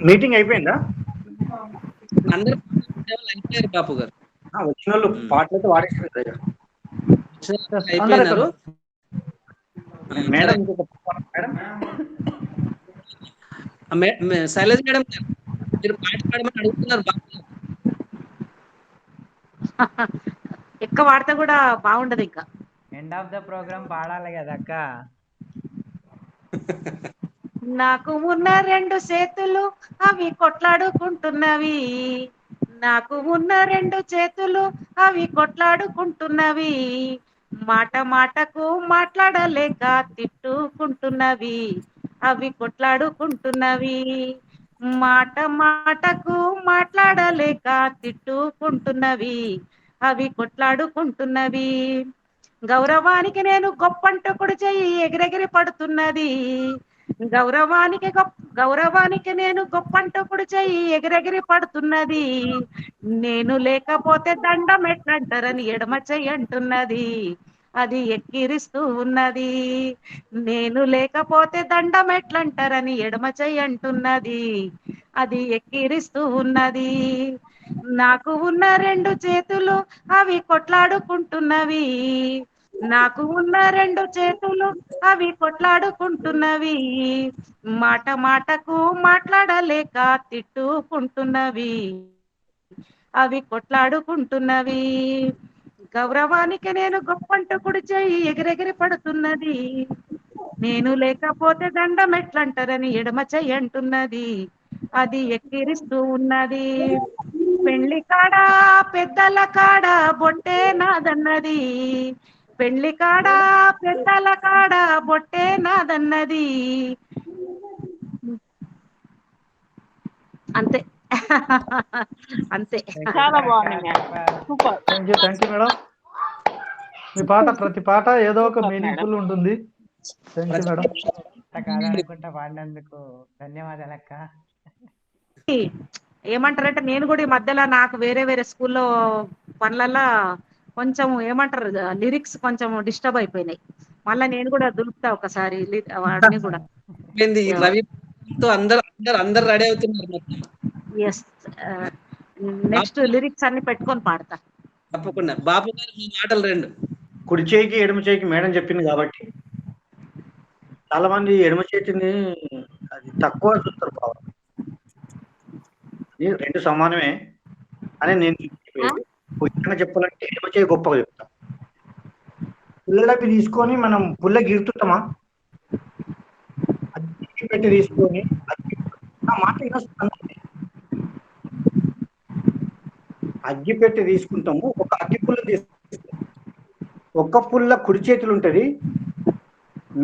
Speaker 10: మీటింగ్ అయిపోయిందా?
Speaker 1: అందరు అయిపోయారు బాపు గారు.
Speaker 10: వచ్చిన వాళ్ళు పాటలు అయితే వాడేసారు.
Speaker 1: అయిపోయినారు
Speaker 10: మేడం.
Speaker 1: శైలజ మేడం మీరు పాట పాడమని అడుగుతున్నారు బాపు గారు.
Speaker 6: ఎక్కువ వాడితే కూడా బాగుండదు. ఇంకా
Speaker 11: ఎండ్ ఆఫ్ ద ప్రోగ్రామ్ పాడాలి కదా అక్క.
Speaker 6: నాకు ఉన్న 2 చేతులు అవి కొట్లాడుకుంటున్నవి, నాకు ఉన్న 2 చేతులు అవి కొట్లాడుకుంటున్నవి, మాట మాటకు మాట్లాడలేక తిట్టుకుంటున్నవి, అవి కొట్లాడుకుంటున్నవి. మాట మాటకు మాట్లాడలేక తిట్టుకుంటున్నవి, అవి కొట్లాడుకుంటున్నవి. గౌరవానికి నేను గొప్పంటకుడు చెయ్యి ఎగిరెగిరి పడుతున్నది, గౌరవానికి నేను గొప్పంటకుడు చెయ్యి ఎగిరెగిరి పడుతున్నది. నేను లేకపోతే దండం ఎట్లంటారని ఎడమ చెయ్యి అంటున్నది, అది ఎక్కిరిస్తూ ఉన్నది. నేను లేకపోతే దండం ఎట్లంటారని ఎడమ చెయ్యి అంటున్నది, అది ఎక్కిరిస్తూ ఉన్నది. నాకు ఉన్న 2 చేతులు అవి కొట్లాడుకుంటున్నవి, నాకు ఉన్న 2 చేతులు అవి కొట్లాడుకుంటున్నవి, మాట మాటకు మాట్లాడలేక తిట్టుకుంటున్నవి, అవి కొట్లాడుకుంటున్నవి. గౌరవానికి నేను గొప్పంటకుడు చెయ్యి ఎగిరెగిరి పడుతున్నది, నేను లేకపోతే దండం ఎట్లంటారని ఎడమ చెయ్యి అంటున్నది, అది ఎక్కిరిస్తూ ఉన్నది. పెళ్లి కాడ పెద్దల కాడ బొట్టే నాదన్నది, పెళ్లి కాడ పెద్దల కాడ బొట్టే నాదన్నది. అంతే అంతే.
Speaker 9: చాలా బాగుంది madam, super.
Speaker 7: Thank you madam. మీ పాట ప్రతి పాట ఏదో ఒక
Speaker 9: సూపర్
Speaker 7: మీనింగ్ఫుల్ ఉంటుంది. Thank you madam.
Speaker 11: కాదనుకుంటా పాడినందుకు ధన్యవాదాలు అక్క.
Speaker 6: ఏమంటారంటే నేను కూడా ఈ మధ్యలో నాకు వేరే వేరే స్కూల్లో పనులల్లో కొంచెం ఏమంటారు లిరిక్స్ కొంచెం డిస్టర్బ్ అయిపోయినాయి. మళ్ళీ నేను కూడా దులుపుతా ఒకసారి వాడిని కూడా.
Speaker 1: ఏంది ఈ రవి తో అందరు అందరు అందరు రెడీ అవుతున్నారు మొత్తం.
Speaker 6: ఎస్, నెక్స్ట్ లిరిక్స్ అన్ని పెట్టుకొని పాడతా.
Speaker 1: తప్పకుండా. బాబు గారు మీ మాటలు 2.
Speaker 10: కుడి చేయికి ఎడమ చేయికి మేడం చెప్పింది కాబట్టి చాలా మంది ఎడమ చేతిని అది తక్కువ చూస్తారు. బాబు రెండు సమానమే అని నేను ఉచితంగా చెప్పాలంటే ఎడమ చేయి గొప్పగా చెప్తా. పుల్లలకి తీసుకొని మనం పుల్ల గిరుతుంటామా, అగ్గి పెట్టి తీసుకొని మాట అగ్గి పెట్టి తీసుకుంటాము. ఒక అగ్గి పుల్ల తీసుకుంటాం, ఒక్క పుల్ల కుడి చేతులు ఉంటది,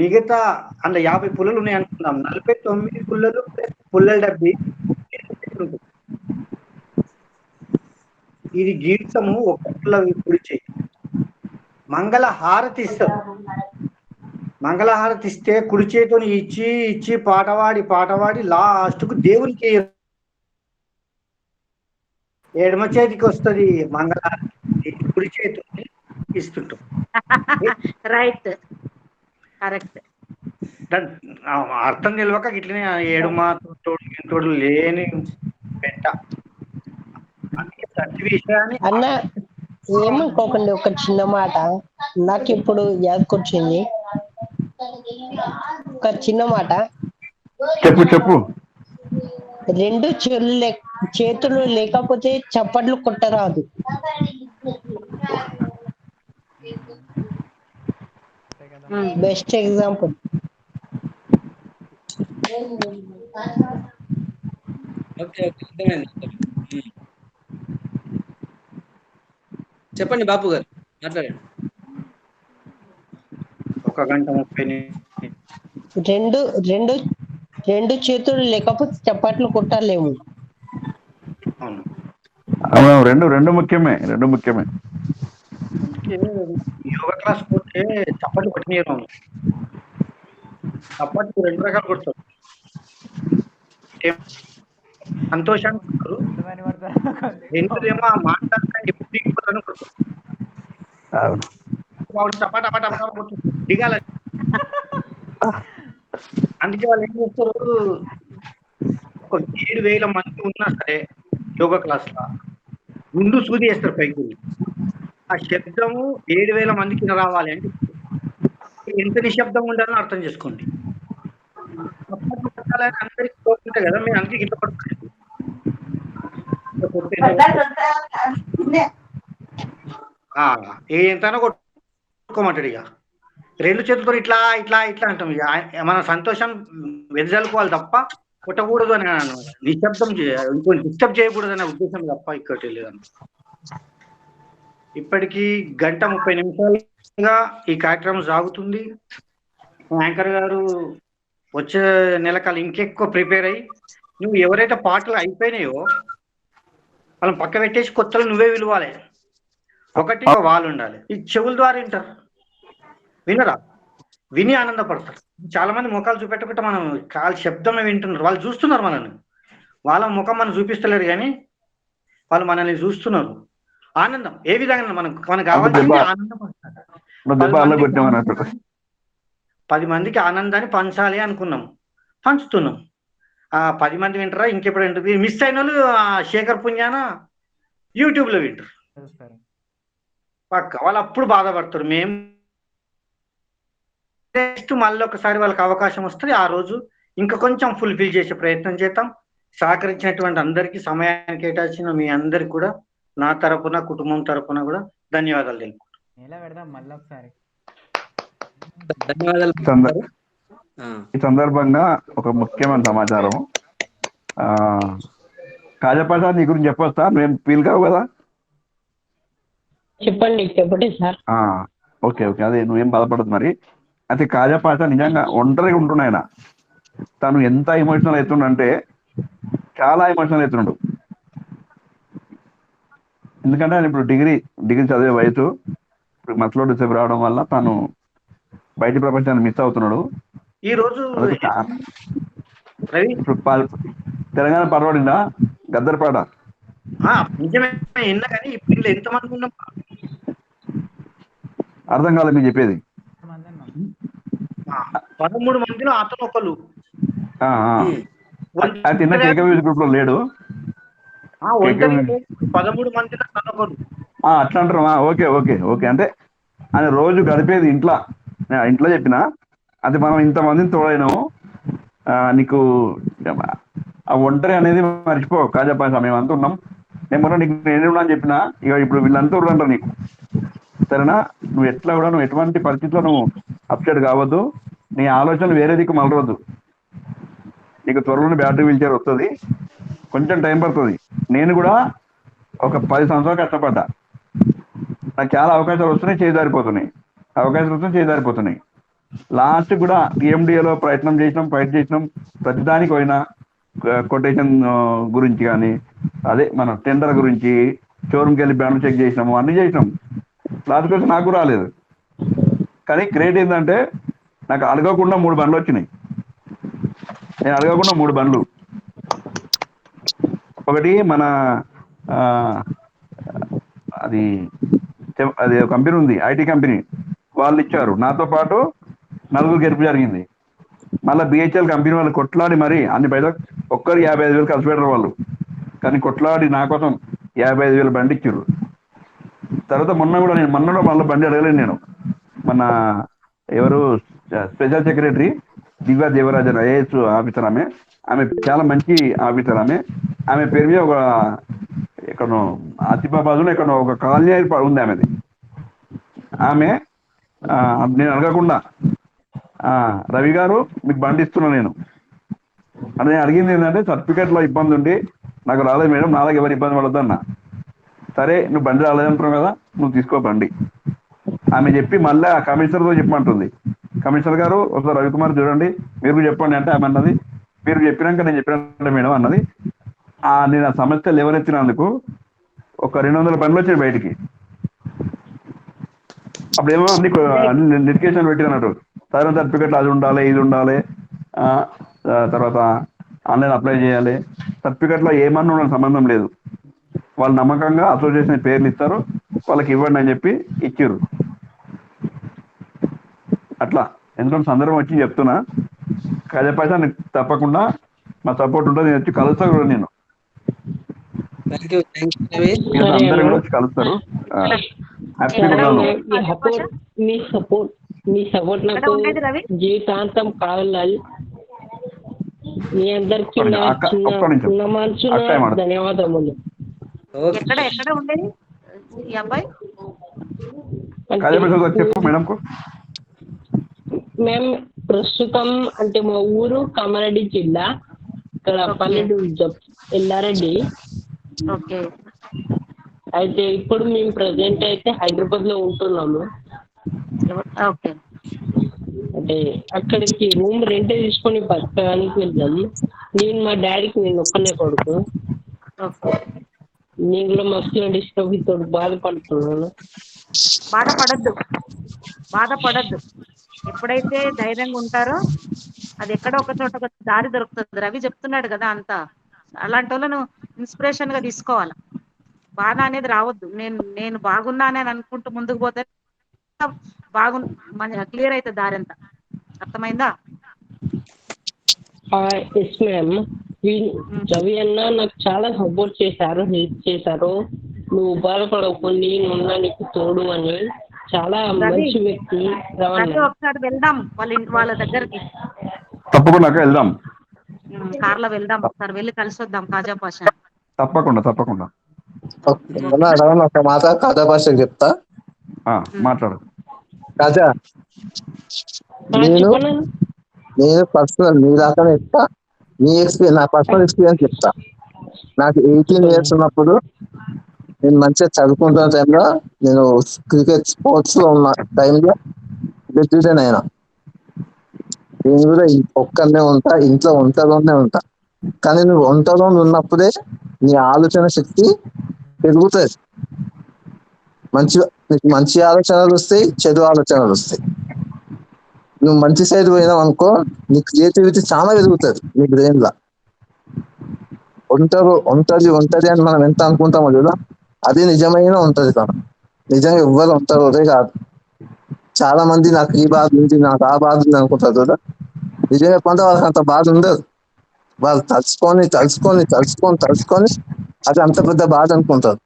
Speaker 10: మిగతా అందులో 50 పుల్లలు ఉన్నాయి అనుకుందాం. 49 పుల్లలు పుల్లల డబ్బి ఇది గీతము. ఒక పుల్ల కుడి చేయి. మంగళహారతి ఇస్తారు. మంగళహారతి ఇస్తే కుడి చేతిని ఇచ్చి ఇచ్చి పాటవాడి లాస్ట్కు దేవునికి ఎడమ చేతికి వస్తుంది మంగళహారతి, కుడి చేతిని ఇస్తుంటాం.
Speaker 6: Right, correct.
Speaker 10: అర్థం తెలియక ఇట్లనే ఏడుమ తోడు లేని పెట్ట ప్రతి విషయాన్ని
Speaker 12: అన్న ఏమనుకోకండి, ఒక చిన్న మాట నాకు ఇప్పుడు యాదకొచ్చింది. ఒక చిన్న మాట.
Speaker 2: చెప్పు.
Speaker 12: 2 చేతులు లేకపోతే చప్పట్లు కొట్టరాదు. Best example.
Speaker 1: చెప్పండి బాపు గారు, మాట్లాడండి.
Speaker 10: 1 గంట 30
Speaker 12: నిమిషాలు. రెండు చేతులు లేకపోతే చప్పట్లు కొట్టలేము.
Speaker 2: అవును, రెండు ముఖ్యమే.
Speaker 10: యోగా క్లాస్ పోతే చప్పట్లు కొట్టినీరు. చప్పట్లు 2 రకాలు కొడతారు. సంతోషాన్ని కొడతారు, రెండేమో మాట్లాడటానికి ఎప్పుడు దిగిపోతాను కొడతారు. చప్పట దిగాల. అందుకే వాళ్ళు ఏం చేస్తారు, ఒక 7,000 మంది ఉన్నా సరే యోగా క్లాస్ లా ముందు సూది వేస్తారు పైకి. ఆ శబ్దము 7,000 మందికి రావాలి అంటే ఎంత నిశ్శబ్దం ఉండాలని అర్థం చేసుకోండి. అందరికి కోరుకుంటాయి కదా, మీరు అందుకే గిట్ల పడుతుంది. ఎంతైనా కొట్టుకోమంటాడు. ఇక 2 చేతులతో ఇట్లా ఇట్లా ఇట్లా అంటాం. ఇక మన సంతోషం వెదజల్లుకోవాలి తప్ప కొట్టకూడదు అని నిశ్శబ్దం ఇంకో డిస్టర్బ్ చేయకూడదు అనే ఉద్దేశం తప్ప ఇక్కడ లేదన్న. ఇప్పటికీ 1 గంట 30 నిమిషాలుగా ఈ కార్యక్రమం సాగుతుంది. యాంకర్ గారు వచ్చే నెలకాలు ఇంకెక్కువ ప్రిపేర్ అయ్యి, నువ్వు ఎవరైతే పాటలు అయిపోయినాయో వాళ్ళని పక్క పెట్టేసి కొత్తలు నువ్వే విలువాలి. ఒకటి వాళ్ళు ఉండాలి. ఈ చెవుల ద్వారా వింటారు, వినరా, విని ఆనందపడతారు. చాలా మంది ముఖాలు చూపెట్టకుండా మనం కాలు శబ్దమే వింటున్నారు. వాళ్ళు చూస్తున్నారు మనల్ని, వాళ్ళ ముఖం మనం చూపిస్తలేరు కానీ వాళ్ళు మనల్ని చూస్తున్నారు. ఆనందం ఏ విధంగా మనకు కావాల్సింది ఆనందం. 10 మందికి ఆనందాన్ని పంచాలి అనుకున్నాం, పంచుతున్నాం. 10 మంది వింటారా, ఇంకెప్పుడు వింటారు. మిస్ అయిన వాళ్ళు శేఖర్ పుణ్యాన యూట్యూబ్లో వింటారు పక్క. వాళ్ళు అప్పుడు బాధపడతారు. మేము నెక్స్ట్ మళ్ళీ ఒకసారి వాళ్ళకి అవకాశం వస్తుంది. ఆ రోజు ఇంకా కొంచెం ఫుల్ఫిల్ చేసే ప్రయత్నం చేద్దాం. సహకరించినటువంటి అందరికీ, సమయాన్ని కేటాయించిన మీ అందరికి కూడా నా తరపున, కుటుంబం తరపున కూడా ధన్యవాదాలు తెలుపుకుంటాం.
Speaker 2: ఈ సందర్భంగా ఒక ముఖ్యమైన సమాచారం. ఆ, కాజాపాషా నీ గురించి చెప్పొస్తా, నువ్వేం ఫీల్ కావు కదా?
Speaker 12: చెప్పండి సార్.
Speaker 2: ఓకే ఓకే, అదే నువ్వేం బాధపడదు మరి. అయితే కాజాపాషా నిజంగా ఒంటరిగా ఉంటున్నాయన. తను ఎంత ఎమోషనల్ అవుతుండంటే చాలా ఎమోషనల్ అవుతున్నాడు. ఎందుకంటే ఆయన ఇప్పుడు డిగ్రీ చదివే వయసు, ఇప్పుడు మసలో డిసెంబర్ రావడం వల్ల తను బయట ప్రపంచాన్ని మిస్ అవుతున్నాడు.
Speaker 10: ఈ రోజు
Speaker 2: అందుకే
Speaker 10: రవి
Speaker 2: ఇప్పుడు తెలంగాణ పర్వాడిందా గద్దర్పాట
Speaker 10: నిజమే విన్నా కానీ ఇప్పుడు ఎంతమంది ఉన్నాం?
Speaker 2: అర్థం కాలేదు మీరు చెప్పేది.
Speaker 10: 13 మందిలో అతను ఒకరు.
Speaker 2: అయితే ఇందాక కేకవీ గ్రూప్ లో లేడు.
Speaker 10: 13 మందిలో అతను ఒకరు.
Speaker 2: అట్లా అంటారు. ఓకే ఓకే ఓకే, అంటే ఆయన రోజు గడిపేది ఇంట్లో చెప్పిన అది మనం ఇంతమందిని తోడైనాము. నీకు ఆ ఒంటరి అనేది మర్చిపో కాజాపాషా, మేము అంతా ఉన్నాం. నేను నీకు నేనున్నా అని చెప్పిన, ఇక ఇప్పుడు వీళ్ళంతా అంటారు నీకు. సరేనా? నువ్వు ఎట్లా కూడా నువ్వు ఎటువంటి పరిస్థితిలో నువ్వు అప్సెట్ కావద్దు. నీ ఆలోచనలు వేరే దిక్కు మలరవద్దు. నీకు త్వరలోనే బ్యాటరీ వీల్ చైర్ వస్తుంది, కొంచెం టైం పడుతుంది. నేను కూడా ఒక 10 సంవత్సరాలు కష్టపడ్డా. నాకు చాలా అవకాశాలు వస్తున్నాయి, చేదారిపోతున్నాయి. లాస్ట్ కూడా టీఎండిఏలో ప్రయత్నం చేసినాం, ఫైట్ చేసినాం, ప్రతిదానికి పోయినా కొటేషన్ గురించి కానీ, అదే మన టెండర్ గురించి షోరూమ్కి వెళ్ళి బ్యానర్ చెక్ చేసినాము, అన్నీ చేసినాం. లాస్ట్ కోసం నాకు రాలేదు. కానీ గ్రేట్ ఏంటంటే నాకు అడగకుండా 3 బండ్లు వచ్చినాయి. నేను అడగకుండా 3 బండ్లు. ఒకటి మన అది కంపెనీ ఉంది, ఐటీ కంపెనీ, వాళ్ళు ఇచ్చారు. నాతో పాటు 4 గెలుపు జరిగింది. మళ్ళీ బిహెచ్ఎల్ కంపెనీ వాళ్ళు కొట్లాడి మరి అన్ని పైసలు ఒక్కరు 55,000 ఖర్చు పెట్టరు వాళ్ళు, కానీ కొట్లాడి నా కోసం 55,000 బండి ఇచ్చారు. తర్వాత మొన్న మళ్ళీ బండి అడగలేను నేను. మన ఎవరు special secretary Divya Devarajan IAS officer, ఆమె చాలా మంచి ఆఫీసర్. ఆమె పేరు మీద ఒక ఎక్కడో ఆసిఫాబాద్లో ఎక్కడో ఒక కాలనీ ఉంది ఆమెది. ఆమె నేను అడగకుండా రవి గారు మీకు బండి ఇస్తున్నా నేను అని అడిగింది. ఏంటంటే సర్టిఫికేట్లో ఇబ్బంది ఉండి నాకు రాలేదు మేడం, నాలుగు ఎవరు ఇబ్బంది పడద్దు అన్న. సరే నువ్వు బండి రాలేదంటున్నావు కదా, నువ్వు తీసుకో బండి ఆమె చెప్పి మళ్ళీ ఆ కమిషనర్తో చెప్పమంటుంది. కమిషనర్ గారు ఒకసారి రవికుమార్ చూడండి, మీరు చెప్పండి అంటే ఆమె అన్నది, మీరు చెప్పినాక నేను చెప్పినట్టే మేడం అన్నది. నేను ఆ సమస్య లేవనెత్తినందుకు ఒక 200 బండ్లు వచ్చాయి బయటికి. అప్పుడేమో అన్ని నోటిఫికేషన్ పెట్టినట్టు, సాధారణ సర్టిఫికెట్లు అది ఉండాలి, ఇది ఉండాలి, తర్వాత ఆన్లైన్ అప్లై చేయాలి. సర్టిఫికెట్లో ఏమన్నా ఉన్న సంబంధం లేదు. వాళ్ళు నమ్మకంగా అసోసియేషన్ పేర్లు ఇస్తారు, వాళ్ళకి ఇవ్వండి అని చెప్పి ఇచ్చారు. అట్లా ఎందుకంటే సందర్భం వచ్చి చెప్తున్నా, కాజాపాషా తప్పకుండా మా సపోర్ట్ ఉంటుంది. నేను వచ్చి కలుస్తా కూడా, నేను అందరూ కూడా వచ్చి కలుస్తారు.
Speaker 12: మీ సపోర్ట్ నాకు జీవితాంతం కావాలి. మీ అందరికి చిన్న మనసు ధన్యవాదములు.
Speaker 6: ఎక్కడ ఉండేది ఈ అబ్బాయి?
Speaker 2: చెప్పు మేడం.
Speaker 12: మేము ప్రస్తుతం అంటే మా ఊరు కామారెడ్డి జిల్లా, ఇక్కడ పల్లెటూరు ఎల్లారెడ్డి. అయితే ఇప్పుడు మేము ప్రజెంట్ అయితే హైదరాబాద్ లో ఉంటున్నాము. అంటే అక్కడికి రూమ్ రెంట్ తీసుకొని బతకడానికి వెళ్దాము. నేను మా డాడీకి నేను ఒక్కనే కొడుకు. నేను కూడా మస్తు డిస్టర్బ్ అవుతాడు, బాధపడుతున్నాను.
Speaker 6: బాధపడద్దు. ఎప్పుడైతే ధైర్యంగా ఉంటారో అది ఎక్కడో ఒక చోట ఒక దారి దొరుకుతుంది. రవి చెప్తున్నాడు కదా అంతా, అలాంటి వాళ్ళను ఇన్స్పిరేషన్ గా తీసుకోవాలి. బాధ అనేది రావద్దు. నేను బాగున్నానని అనుకుంటూ ముందుకు పోతే క్లియర్ అవుతుంది దారి అంతా. అర్థమైందా?
Speaker 12: Yes ma'am. రవి అన్న నాకు చాలా సపోర్ట్ చేశారు, హెల్ప్ చేశారు. నువ్వు బాధపడకు, నేనున్నా నీకు తోడు అని. చాలా మంచి వ్యక్తి.
Speaker 6: ఒకసారి వెళ్దాం వాళ్ళ దగ్గరికి,
Speaker 2: తప్పకుండా వెళ్దాం.
Speaker 6: కార్లో వెళ్దాం, ఒకసారి వెళ్ళి కలిసి వద్దాం కాజాపాషా.
Speaker 2: తప్పకుండా.
Speaker 5: ఒక మాట కాజాపాషాకి చెప్తా,
Speaker 2: మాట్లాడు.
Speaker 5: కాజా, నేను పర్సనల్ నీ దాకానే చెప్తా. నా పర్సనల్ ఎక్స్పీరియన్స్ చెప్తా. నాకు 18 years ఉన్నప్పుడు నేను మంచిగా చదువుకుంటున్న టైంలో నేను క్రికెట్ స్పోర్ట్స్ లో ఉన్న టైంలో డిసిజన్ అయినా నేను కూడా ఒక్కనే ఉంటా, ఇంట్లో ఒంటరిలోనే ఉంటా. కానీ నువ్వు ఒంటరిలో ఉన్నప్పుడే నీ ఆలోచన శక్తి పెరుగుతుంది. నీకు మంచి ఆలోచనలు వస్తాయి, చెడు ఆలోచనలు వస్తాయి. నువ్వు మంచి సైడ్ పోయినావు అనుకో, నీ క్రియేటివిటీ చాలా పెరుగుతుంది నీ బ్రెయిన్ లో. ఒంటరి అని మనం ఎంత అనుకుంటామో చూడ, అది నిజమైన ఉంటది కదా. నిజంగా ఎవ్వరు ఒంటరి కాదు. చాలా మంది నాకు ఈ బాధ ఉంది, నాకు ఆ బాధ ఉంది అనుకుంటారు చూడ. నిజంగా చెప్పంటే వాళ్ళకి అంత బాధ ఉండదు. వాళ్ళు తలుచుకొని అది అంత పెద్ద బాధ అనుకుంటారు.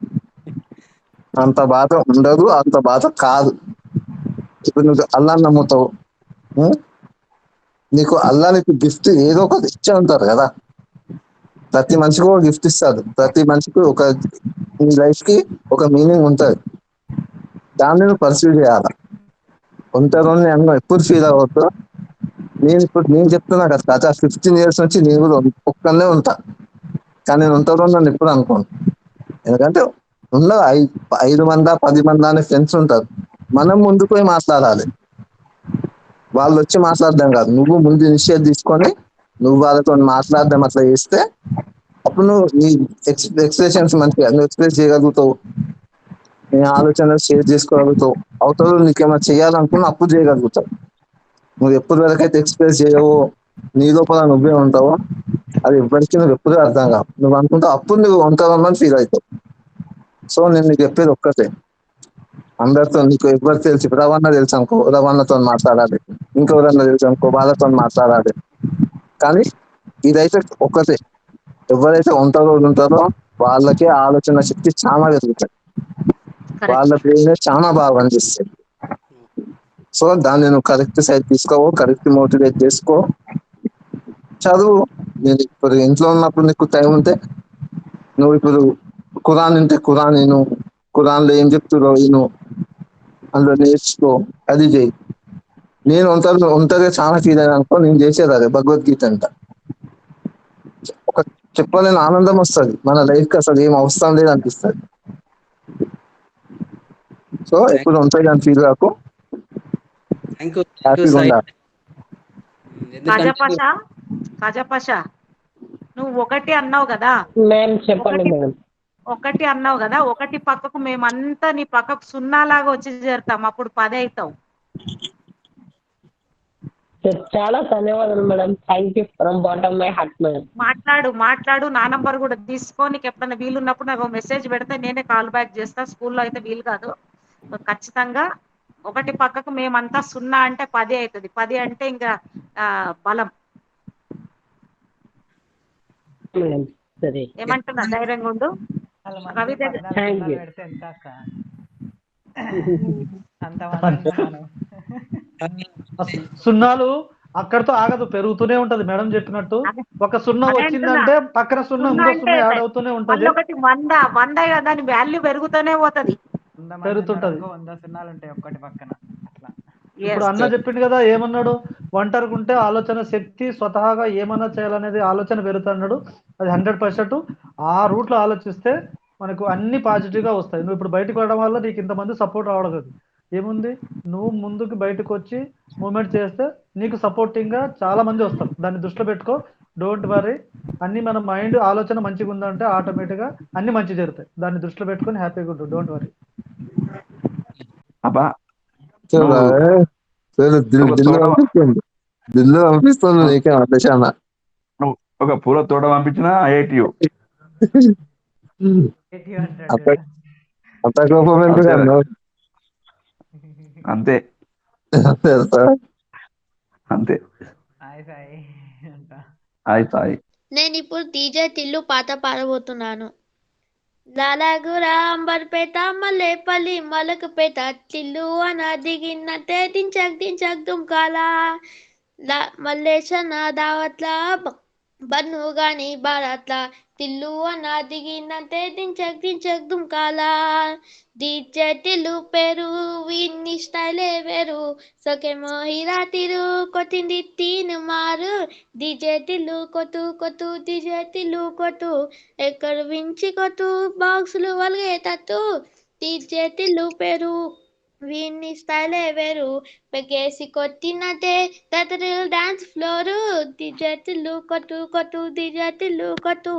Speaker 5: అంత బాధ ఉండదు, అంత బాధ కాదు. ఇప్పుడు నువ్వు అల్లాన్ని నమ్ముతావు, నీకు అల్లా నీకు గిఫ్ట్ ఏదో ఒకటి ఇచ్చే ఉంటారు కదా. ప్రతి మనిషికి ఒక గిఫ్ట్ ఇస్తారు. ప్రతి మనిషికి నీ లైఫ్ కి ఒక మీనింగ్ ఉంటుంది. దాన్ని నువ్వు పర్సీవ్ చేయాలి. ఒంటరిని నేను ఎప్పుడు ఫీల్ అవ్వద్దు. నేను చెప్తున్నా కదా, గత 15 years నుంచి నేను కూడా ఒక్కనే ఉంటా. కానీ నేను ఒంటరిని నన్ను ఎప్పుడు అనుకోను. ఎందుకంటే ఉన్న 5 మంది 10 మంది అనే ఫ్రెండ్స్ ఉంటారు. మనం ముందుకు పోయి మాట్లాడాలి, వాళ్ళు వచ్చి మాట్లాడడం కాదు. నువ్వు ముందు ఇనిషియేట్ తీసుకొని నువ్వు వాళ్ళతో మాట్లాడడం అట్లా చేస్తే అప్పుడు నువ్వు నీ ఎక్స్ప్రెషన్స్ మంచిగా నువ్వు ఎక్స్ప్రెస్ చేయగలుగుతావు. నీ ఆలోచనలు షేర్ చేసుకోగలుగుతావు. అవతల నీకేమైనా చేయాలనుకున్నా అప్పుడు చేయగలుగుతావు. నువ్వు ఎప్పటి వరకైతే ఎక్స్ప్రెస్ చేయవో, నీ లోపల నువ్వే ఉంటావో, అది ఎవ్వరికి నువ్వు ఎప్పుడూ అర్థం కావు. నువ్వు అనుకుంటావు, అప్పుడు నువ్వు ఉంటావని ఫీల్ అవుతావు. సో నేను నీకు చెప్పేది ఒక్కటే, అందరితో నీకు ఎవరు తెలుసు, రవణ తెలుసు అనుకో, రవణతో మాట్లాడాలి. ఇంకెవరన్నా తెలుసు అనుకో, వాళ్ళతో మాట్లాడాలి. కానీ ఇదైతే ఒక్కటే, ఎవరైతే ఉంటారో వాళ్ళకే ఆలోచన శక్తి చాలా పెరుగుతుంది. వాళ్ళ బ్రెయిన్ చాలా బాగా పనిచేస్తుంది. సో దాన్ని నువ్వు కరెక్ట్ సైడ్ తీసుకోవు, కరెక్ట్ మోటివేట్ చేసుకో, చదువు. నేను ఇప్పుడు ఇంట్లో ఉన్నప్పుడు నీకు టైం ఉంటే నువ్వు ఇప్పుడు ఖురాన్ ఉంటే ఖురాన్ విను, ఖురాన్లో ఏం చెప్తురో విను, అందులో నేర్చుకో, అది చేయి. నేను ఒంటరిగా చాలా ఫీల్ అయినా అనుకో, నేను చేసేది అదే, భగవద్గీత అంట. ఒక చెప్పలేని ఆనందం వస్తుంది. మన లైఫ్కి అసలు ఏం అవసరం లేదు అనిపిస్తుంది. సో ఎప్పుడు ఒంటరిగా ఫీల్ కాకు, హ్యాపీగా ఉండాలి.
Speaker 6: కాజాపాషా నువ్వు ఒకటి అన్నావు కదా, ఒకటి అన్నావు కదా, ఒకటి పక్కకు మేమంతా నీ పక్కకు 0 లాగా వచ్చి చేరుతాం, అప్పుడు 10 అవుతావు.
Speaker 12: చాలా ధన్యవాదాలు madam. Thank you from bottom my heart madam.
Speaker 6: మాట్లాడు. నా నంబర్ కూడా తీసుకో, నీకు ఎప్పుడైనా వీలున్నప్పుడు నాకు మెసేజ్ పెడితే నేనే కాల్ బ్యాక్ చేస్తా. స్కూల్లో అయితే వీలు కాదు. ఖచ్చితంగా ఒకటి పక్కకు మేమంతా 0 అంటే 10 అవుతుంది. 10 అంటే ఇంకా బలం. ఏమంటున్నా, ధైర్యంగా ఉండు. రవి
Speaker 11: పెడితే ఎంత అక్క? అంతమంది
Speaker 7: సున్నాలు అక్కడతో ఆగదు, పెరుగుతూనే ఉంటది. మేడం చెప్పినట్టు ఒక 0 వచ్చిందంటే పక్కన 0 ఇంకో 0 యాడ్ అవుతూనే ఉంటది.
Speaker 6: ఒకటి 100 కదా, దాని వాల్యూ పెరుగుతూనే పోతుంది,
Speaker 7: పెరుగుతుంటది.
Speaker 11: 100 సున్నాలు ఉంటాయి ఒక్కటి పక్కన. అట్లా
Speaker 7: ఇప్పుడు అన్న చెప్పిండు కదా, ఏమన్నాడు, ఒంటరిగా ఉంటే ఆలోచన శక్తి స్వతహాగా ఏమన్నా చేయాలనేది ఆలోచన పెరుగుతున్నాడు. అది 100%. ఆ రూట్ లో ఆలోచిస్తే మనకు అన్ని పాజిటివ్ గా వస్తాయి. నువ్వు ఇప్పుడు బయటకు వెళ్ళడం వల్ల నీకు ఇంతమంది సపోర్ట్ రావడం కదా, ఏముంది, నువ్వు ముందుకు బయటకు వచ్చి మూమెంట్ చేస్తే నీకు సపోర్టింగ్ గా చాలా మంది వస్తారు. దాన్ని దృష్టిలో పెట్టుకో, డోంట్ వరీ. అన్ని మన మైండ్ ఆలోచన మంచిగా ఉందంటే ఆటోమేటిక్ గా అన్ని మంచి జరుగుతాయి. దాన్ని దృష్టిలో పెట్టుకొని హ్యాపీగా ఉండు, డోంట్ వరీ.
Speaker 2: అబ్బా
Speaker 5: దిల్లు పంపిస్తుంది నీకే అదశాన.
Speaker 2: నువ్వు ఒక పూల తోట పంపించినా ఐఐటియు.
Speaker 5: అంత కోపం ఎందుకు?
Speaker 2: అంతే అంతే.
Speaker 13: నేను ఇప్పుడు డీజే తిల్లు పాట పాడబోతున్నాను. లాలాగురా అంబర్పేట మల్లేపల్లి మలకపేట తిల్లు అన దిగినట్టే దించక్ దించక్ దుంకాల మల్లేశన్న దావత్ల బన్ను గాని భారత్ల తిల్లు అన్న దిగినంతే దించక్ దుంకాల డీజే టిల్లు పేరు విన్ని స్టైలే వేరు సొకేమో హీరా తిరు కొట్టింది తీను మారు డీజే టిల్లు కొట్టు డీజే టిల్లు కొట్టు ఎక్కడ వించి కొట్టు బాక్సులు వలిగేటట్టు డీజే టిల్లు పేరు వీన్ని స్టైలే వేరు పెగేసి కొట్టినట్టే తతరు డాన్స్ ఫ్లోరు డీజే టిల్లు కొట్టు డీజే టిల్లు కొట్టు.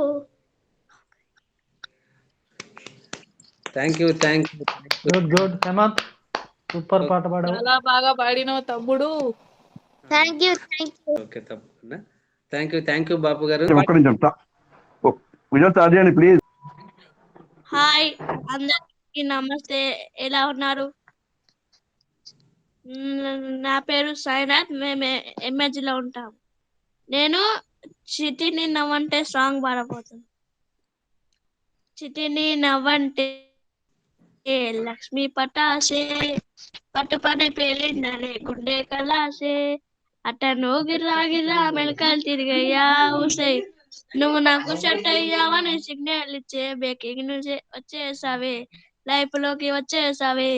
Speaker 1: Thank you
Speaker 7: good Hemanth, super పాట పాడావు.
Speaker 9: చాలా బాగా పాడినావు తమ్ముడు.
Speaker 13: Thank you.
Speaker 1: ఓకే తప్పకుండా. Thank you Bapu garu.
Speaker 2: ఒక్క నిమిషం విజయ్ స్టార్ట్ చేయండి ప్లీజ్.
Speaker 13: హాయ్ అందరికి నమస్తే, ఎలా ఉన్నారు? నా పేరు సాయినాథ్, మేము ఎంఎజ్ లో ఉంటాం. నేను చిటిని నవ్వంటే సాంగ్ పాడబోతున్నాను. చిటిని నవ్వంటే లక్ష్మీ పటాసే పట్టు పని పేలిందనే గుండె కలాసే అట్టను గిర్రా మెలకలు తిరిగయ్యా ఊసే నువ్వు నాకు సెట్ అయ్యావని సిగ్నల్ ఇచ్చే బేకింగ్ నుంచి వచ్చేసావే లైఫ్ లోకి వచ్చేసావే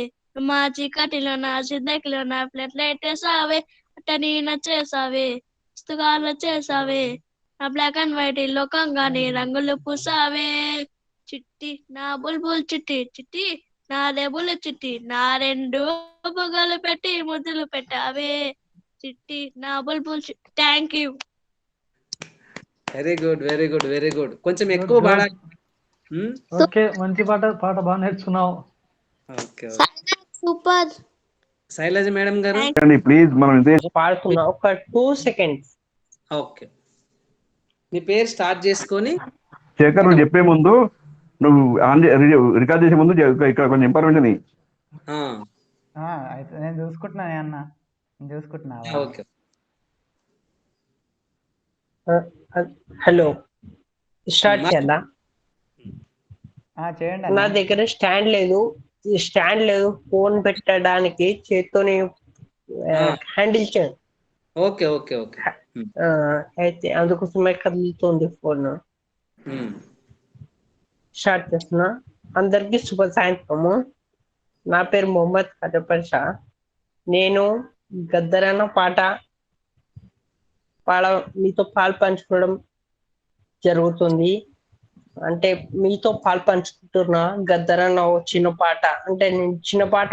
Speaker 13: మా చీకటిలో నా సిద్దకిలో నా ప్లేట్ వేసావే అట్టని నచ్చేసావే పుస్తకాలు వచ్చేసావే నా బ్లాక్ అండ్ వైట్ లోకంగానే రంగులు పూసావే చిట్టి నా బుల్బుల్ చిట్టి నా రెబుల్ చిట్టి నా రెండు పొగలు పెట్టి ముద్దులు పెట్టావే చిట్టి నా బుల్బుల్ చిట్టి. Thank you.
Speaker 1: Very good. కొంచెం ఎక్కువ పాడాలి.
Speaker 7: ఓకే, మంచి పాట బాగా నేర్చుకున్నావు.
Speaker 1: ఓకే.
Speaker 13: సూపర్.
Speaker 1: శైలజ మేడం గారు
Speaker 2: ప్లీజ్, మనం ఇదే
Speaker 12: పాడుతున్నా, ఒక 2 seconds.
Speaker 1: ఓకే, మీ పేరు స్టార్ట్ చేసుకొని
Speaker 2: శేఖర్ నువ్వు చెప్పే ముందు, నువ్వు రికార్డ్ చేసే ముందు ఇక్కడ కొంచెం ఇన్ఫర్మేషన్
Speaker 11: అయితే నేను చూసుకుంటున్నా అన్న, నేను చూసుకుంటున్నా.
Speaker 1: ఓకే.
Speaker 12: హలో, స్టార్ట్ చేయాలా?
Speaker 11: చేయండి.
Speaker 12: నా దగ్గర స్టాండ్ లేదు, ఫోన్ పెట్టడానికి చేత్తోనే హ్యాండిల్ చేయండి.
Speaker 1: ఓకే.
Speaker 12: అయితే అందుకోసమే కదులుతుంది ఫోన్. స్టార్ట్ చేస్తున్నా. అందరికి శుభ సాయంత్రము. నా పేరు మొహమ్మద్ ఖజపర్షా. నేను గద్దరన్న పాట మీతో పాలు పంచుకోవడం జరుగుతుంది. అంటే మీతో పాలు పంచుకుంటున్నా. గద్దరన్న చిన్న పాట, అంటే నేను చిన్న పాట,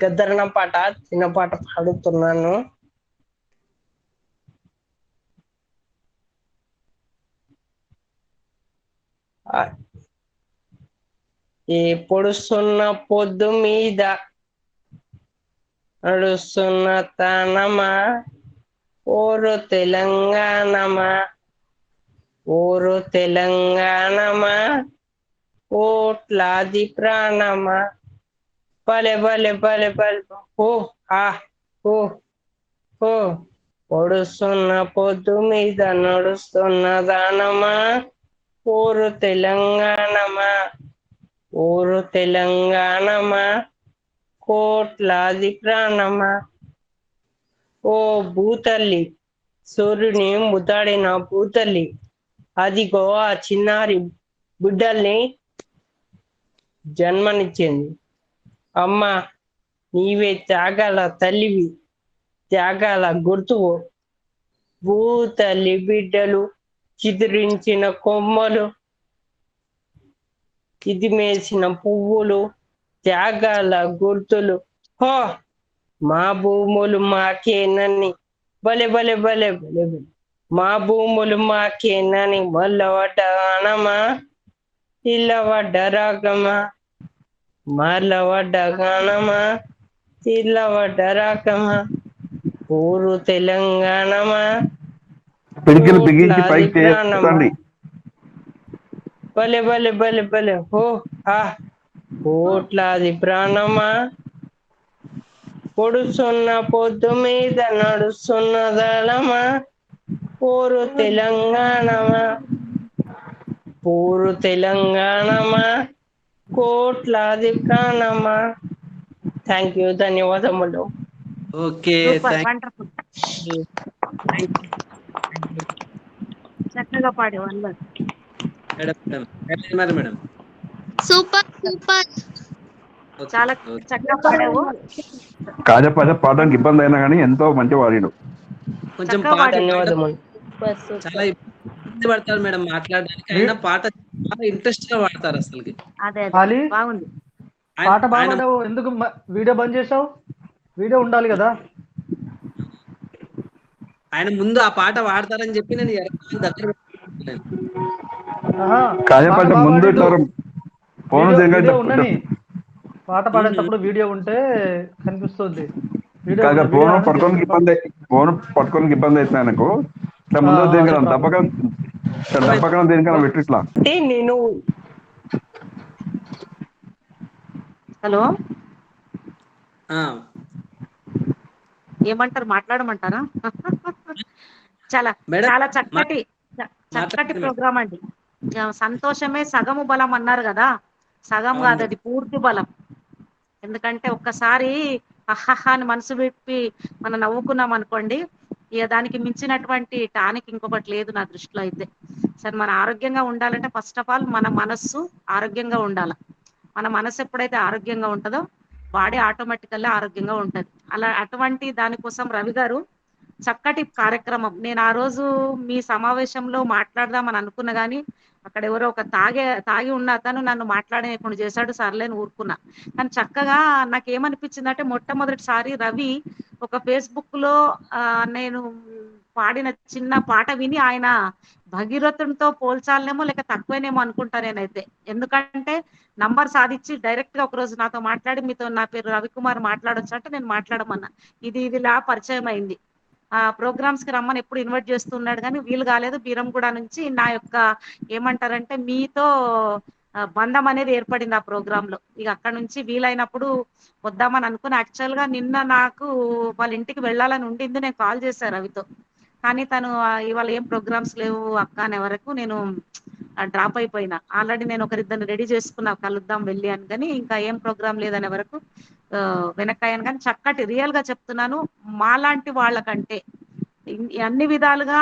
Speaker 12: గద్దరన్న పాట చిన్న పాట పాడుతున్నాను. ఏ పొడుస్తున్న పొద్దు మీద నడుస్తున్న తానమా ఓరు తెలంగాణమా కోట్లాది ప్రాణమా బలే ఓ పొడుస్తున్న పొద్దు మీద నడుస్తున్న దానమా ఓరు తెలంగాణమా కోట్లాది ప్రాణమా. ఓ భూతల్లి, సూర్యుని ముద్దాడిన భూతల్లి, అదిగో ఆ చిన్నారి బిడ్డల్ని జన్మనిచ్చింది. అమ్మ, నీవే త్యాగాల తల్లివి, త్యాగాల గుర్తువు. భూతల్లి బిడ్డలు చిదిరించిన కొమ్మలు, ఇది మేసిన పువ్వులు, త్యాగాల గుర్తులు. హో, మా భూములు మాకేనని బలే మా భూములు మాకేనని మల్లవడ్డ గానమా ఇల్లవడ్డ రాగమా మల్లవడ్డ గానమా ఇల్లవడ్డ రాగమా ఊరు తెలంగాణమా
Speaker 2: పిడికిలు బిగించి పైకి చేయండి.
Speaker 12: బలే హో హా కోట్లాది ప్రాణమా పొడుస్తున్న పొద్దు మీద నడుస్తున్న దళమా ఊరు తెలంగాణమా కోట్లాది ప్రాణమా. థ్యాంక్ యూ, ధన్యవాదములు.
Speaker 1: Okay,
Speaker 6: wonderful. చక్కగా పాడావు అల్లరి.
Speaker 1: Madam
Speaker 13: super super.
Speaker 6: చాలా చక్కగా పాడావు.
Speaker 2: కాజపాజ పాడడానికి ఇబ్బంది అయినా కానీ ఎంతో మంచి వాడిడు.
Speaker 1: కొంచెం
Speaker 6: చక్కగా
Speaker 1: పాట
Speaker 6: పాడావు.
Speaker 1: చాలా ఇబ్బంది పడతారు మేడం మాట్లాడడానికి, అయినా పాట చాలా ఇంట్రెస్ట్ గా పాడతారు అసలుకి.
Speaker 6: అదే
Speaker 7: అలీ
Speaker 6: బాగుంది.
Speaker 7: పాట బాగా పాడావు. ఎందుకు వీడియో బంద్ చేసావు? వీడియో ఉండాలి కదా.
Speaker 1: ఆయన ముందు ఆ పాట పాడతారని చెప్పి నేను దగ్గర
Speaker 2: కాజపాజ ముందు ఫోన్
Speaker 7: వీడియో ఉండని, పాట పాడేటప్పుడు వీడియో ఉంటే కనిపిస్తుంది.
Speaker 2: ఫోన్ పట్టుకోనికి ఇబ్బంది అవుతుంది ఆయనకు. ఇట్లా ముందు దేనికన్నా తప్పక దేనికన్నా పెట్టి ఇట్లా.
Speaker 12: నేను
Speaker 6: హలో ఏమంటారు, మాట్లాడమంటారా? చాలా చాలా చక్కటి ప్రోగ్రామ్ అండి. సంతోషమే సగము బలం అన్నారు కదా, సగం కాదు అది పూర్తి బలం. ఎందుకంటే ఒక్కసారి అహహా అని మనసు విప్పి మనం నవ్వుకున్నాం అనుకోండి, ఇక దానికి మించినటువంటి టానిక్ ఇంకొకటి లేదు నా దృష్టిలో అయితే. సరే, మన ఆరోగ్యంగా ఉండాలంటే ఫస్ట్ ఆఫ్ ఆల్ మన మనస్సు ఆరోగ్యంగా ఉండాలి. మన మనసు ఎప్పుడైతే ఆరోగ్యంగా ఉంటుందో బాడీ ఆటోమేటికల్గా ఆరోగ్యంగా ఉంటుంది. అలా అటువంటి దానికోసం రవి గారు చక్కటి కార్యక్రమం. నేను ఆ రోజు మీ సమావేశంలో మాట్లాడదామని అనుకున్నా కానీ అక్కడ ఎవరో ఒక తాగి ఉన్న అతను నన్ను మాట్లాడేయకుండా చేశాడు. సర్లేని ఊరుకున్నా. కానీ చక్కగా నాకు ఏమనిపించిందంటే, మొట్టమొదటిసారి రవి ఒక ఫేస్బుక్ లో నేను పాడిన చిన్న పాట విని ఆయన భగీరథునితో పోల్చాలనేమో లేక తక్కువేనేమో అనుకుంటా నేనైతే. ఎందుకంటే నంబర్ సాధించి డైరెక్ట్ గా ఒకరోజు నాతో మాట్లాడి, మీతో నా పేరు రవికుమార్ మాట్లాడొచ్చు అంటే నేను మాట్లాడమన్నా. ఇదిలా పరిచయం అయింది. ఆ ప్రోగ్రామ్స్ కి రమ్మని ఎప్పుడు ఇన్వైట్ చేస్తున్నాడు కానీ వీలు కాలేదు. బీరంగూడ నుంచి నా యొక్క ఏమంటారంటే మీతో బంధం అనేది ఏర్పడింది ఆ ప్రోగ్రామ్ లో. ఇక అక్కడ నుంచి వీలైనప్పుడు వద్దామని అనుకుని, యాక్చువల్ గా నిన్న నాకు వాళ్ళ ఇంటికి వెళ్ళాలని ఉండింది. నేను కాల్ చేశాను రవితో, కానీ తను ఇవాళ ఏం ప్రోగ్రామ్స్ లేవు అక్క అనే వరకు నేను డ్రాప్ అయిపోయినా. ఆల్రెడీ నేను ఒకరిద్దరిని రెడీ చేసుకున్నా కలుద్దాం వెళ్ళి అని, కానీ ఇంకా ఏం ప్రోగ్రామ్ లేదనే వరకు వెనక్కయ్యాను. కానీ చక్కటి రియల్ గా చెప్తున్నాను, మాలాంటి వాళ్ళకంటే అన్ని విధాలుగా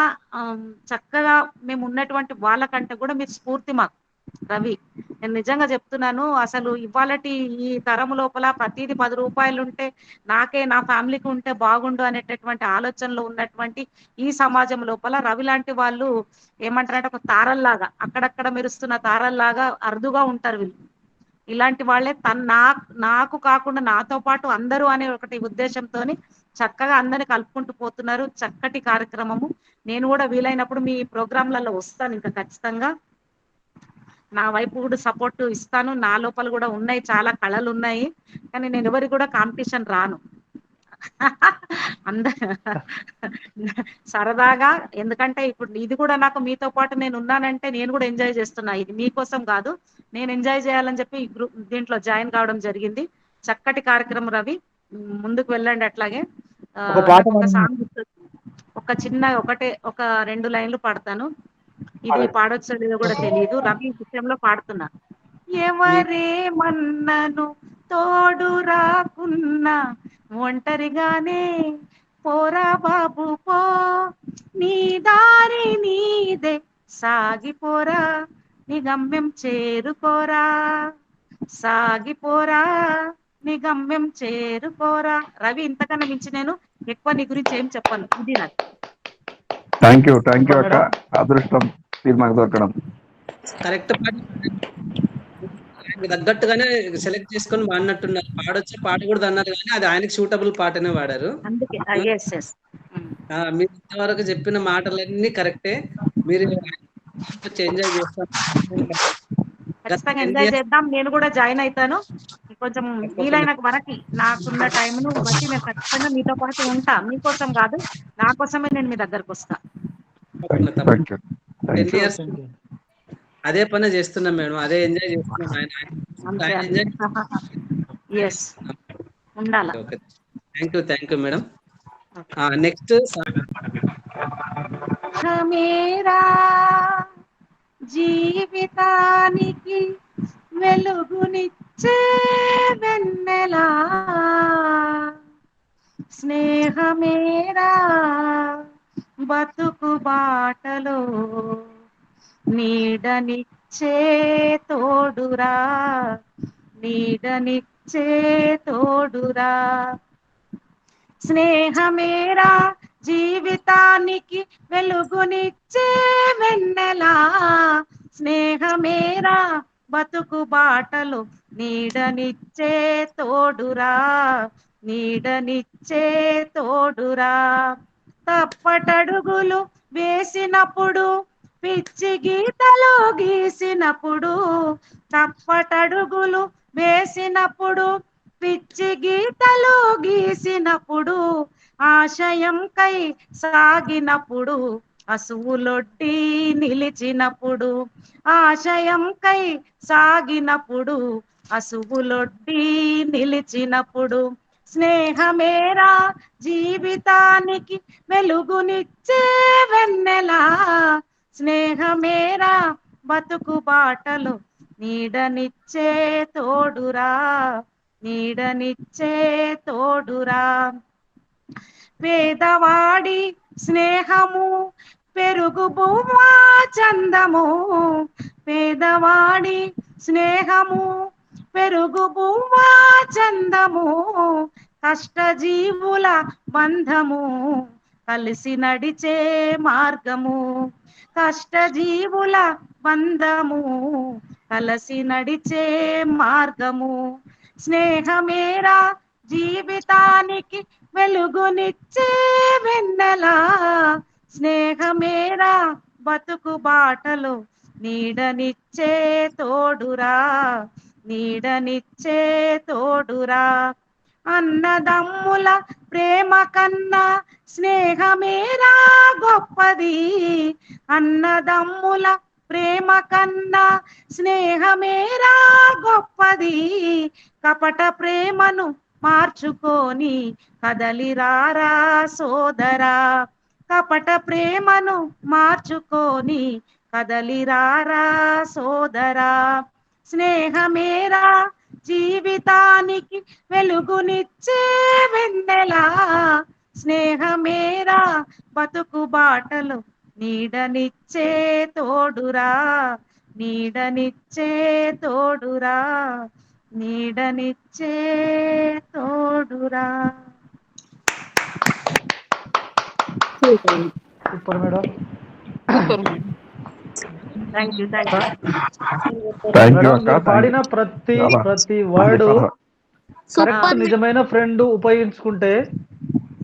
Speaker 6: చక్కగా మేము ఉన్నటువంటి వాళ్ళకంటే కూడా మీరు స్ఫూర్తి మాకు రవి. నేను నిజంగా చెప్తున్నాను, అసలు ఇవాళటి ఈ తరం లోపల ప్రతిదీ 10 రూపాయలు ఉంటే నాకే నా ఫ్యామిలీకి ఉంటే బాగుండు అనేటటువంటి ఆలోచనలో ఉన్నటువంటి ఈ సమాజం లోపల రవి లాంటి వాళ్ళు ఏమంటారంటే ఒక తారల్లాగా, అక్కడక్కడ మెరుస్తున్న తారల్లాగా అరుదుగా ఉంటారు వీళ్ళు. ఇలాంటి వాళ్ళే నాకు కాకుండా నాతో పాటు అందరూ అనే ఒకటి ఉద్దేశంతో చక్కగా అందరిని కలుపుకుంటూ పోతున్నారు. చక్కటి కార్యక్రమము. నేను కూడా వీలైనప్పుడు మీ ప్రోగ్రాంలలో వస్తాను. ఇంకా ఖచ్చితంగా నా వైపు కూడా సపోర్ట్ ఇస్తాను. నా లోపల కూడా ఉన్నాయి, చాలా కళలు ఉన్నాయి. కానీ నేను ఎవరికి కూడా కాంపిటీషన్ రాను. సరదాగా, ఎందుకంటే ఇప్పుడు ఇది కూడా నాకు మీతో పాటు నేను ఉన్నానంటే నేను కూడా ఎంజాయ్ చేస్తున్నా. ఇది మీకోసం కాదు, నేను ఎంజాయ్ చేయాలని చెప్పి ఈ గ్రూప్ దీంట్లో జాయిన్ కావడం జరిగింది. చక్కటి కార్యక్రమం రవి, ముందుకు వెళ్ళండి అట్లాగే. ఒక సాంగ్ ఒక చిన్న ఒక 2 లైన్లు పాడతాను. ఇది పాడొచ్చో లేదో కూడా తెలియదు. రవి విషయంలో పాడుతున్నా. ఎవరేమన్నను తోడు రాకున్నా ఒంటరిగానే పోరా బాబు పో, నీ దారి నీదే సాగిపోరా, నీ గమ్యం చేరుకోరా, సాగిపోరా నీ గమ్యం చేరుకోరా. రవి, ఇంతకన్నా మించి నేను ఎక్కువ నీ గురించి ఏం చెప్పను. ఇది నాకు.
Speaker 2: థ్యాంక్ యూ అక్క. అదృష్టం మీరు మాకు దొరకడం.
Speaker 1: కరెక్ట్ తగ్గట్టుగానే సెలెక్ట్ చేసుకొని వాడినట్టున్నారు. పాడొచ్చే పాట కూడా అన్నారు కానీ అది ఆయనకి సూటబుల్ పాటనే వాడారు. మీరు ఇంతవరకు చెప్పిన మాటలన్నీ కరెక్టే. మీరు ఎంజాయ్ చేస్తారు,
Speaker 6: ఖచ్చితంగా ఎంజాయ్ చేద్దాం. నేను కూడా జాయిన్ అవుతాను. కొంచెం వీలైన వరకు నాకున్న టైంను బట్టి నేను ఖచ్చితంగా మీతో పాటు ఉంటా. మీకోసం కాదు, నా కోసమే నేను మీ దగ్గరకు వస్తా.
Speaker 1: అదే పని చేస్తున్నాం మేడం, అదే ఎంజాయ్ చేస్తున్నాం.
Speaker 6: ఉండాలి.
Speaker 1: Thank you madam. నెక్స్ట్
Speaker 6: మేరా జీవితానికి వెలుగునిచ్చే వెన్నెలా, స్నేహమేరా బతుకు బాటలో నీడనిచ్చే తోడురా, నీడనిచ్చే తోడురా, స్నేహమేరా జీవితానికి వెలుగునిచ్చే వెన్నెలా, స్నేహమేరా బతుకు బాటలు నీడనిచ్చే తోడురా, నీడనిచ్చే తోడురా, తప్పటడుగులు వేసినప్పుడు పిచ్చి గీతలు గీసినప్పుడు, తప్పటడుగులు వేసినప్పుడు పిచ్చి గీతలు గీసినప్పుడు, ఆశయం కై సాగినప్పుడు అసువులొడ్డి నిలిచినప్పుడు, ఆశయం కై సాగినప్పుడు అసువులొడ్డి నిలిచినప్పుడు, స్నేహమేరా జీవితానికి వెలుగునిచ్చే వెన్నెలా, స్నేహమేరా బతుకు బాటలు నీడనిచ్చే తోడురా, నీడనిచ్చే తోడురా, పేదవాడి స్నేహము పెరుగు బువ్వా చందము, పేదవాడి స్నేహము పెరుగు బువ్వా చందము, కష్టజీవుల బంధము కలిసి నడిచే మార్గము, కష్టజీవుల బంధము కలిసి నడిచే మార్గము, స్నేహమేరా జీవితానికి వెలుగునిచ్చే వెన్నెలా, స్నేహమేరా బతుకు బాటలు నీడనిచ్చే తోడురా, నీడనిచ్చే తోడురా, అన్నదమ్ముల ప్రేమ కన్నా స్నేహమేరా గొప్పది, అన్నదమ్ముల ప్రేమ కన్నా స్నేహమేరా గొప్పది, కపట ప్రేమను మార్చుకొని కదలిరారా సోదరా, కపట ప్రేమను మార్చుకొని కదలిరారా సోదరా, స్నేహమేరా జీవితానికి వెలుగునిచ్చే వెన్నెలా, స్నేహమేరా బతుకు బాటలు నీడనిచ్చే తోడురా, నీడనిచ్చే తోడురా, నీడనిచ్చే తోడురా.
Speaker 7: Super madam.
Speaker 6: Thank you
Speaker 2: thank you
Speaker 7: madam
Speaker 2: అక్క,
Speaker 7: మీరు
Speaker 2: థ్యాంక్
Speaker 7: పాడిన
Speaker 2: యూ.
Speaker 7: ప్రతి
Speaker 2: చాలా
Speaker 7: ప్రతి వర్డ్ కరెక్ట్
Speaker 13: సూపర్
Speaker 7: నిజమైన ఫ్రెండ్ ఉపయోగించుకుంటే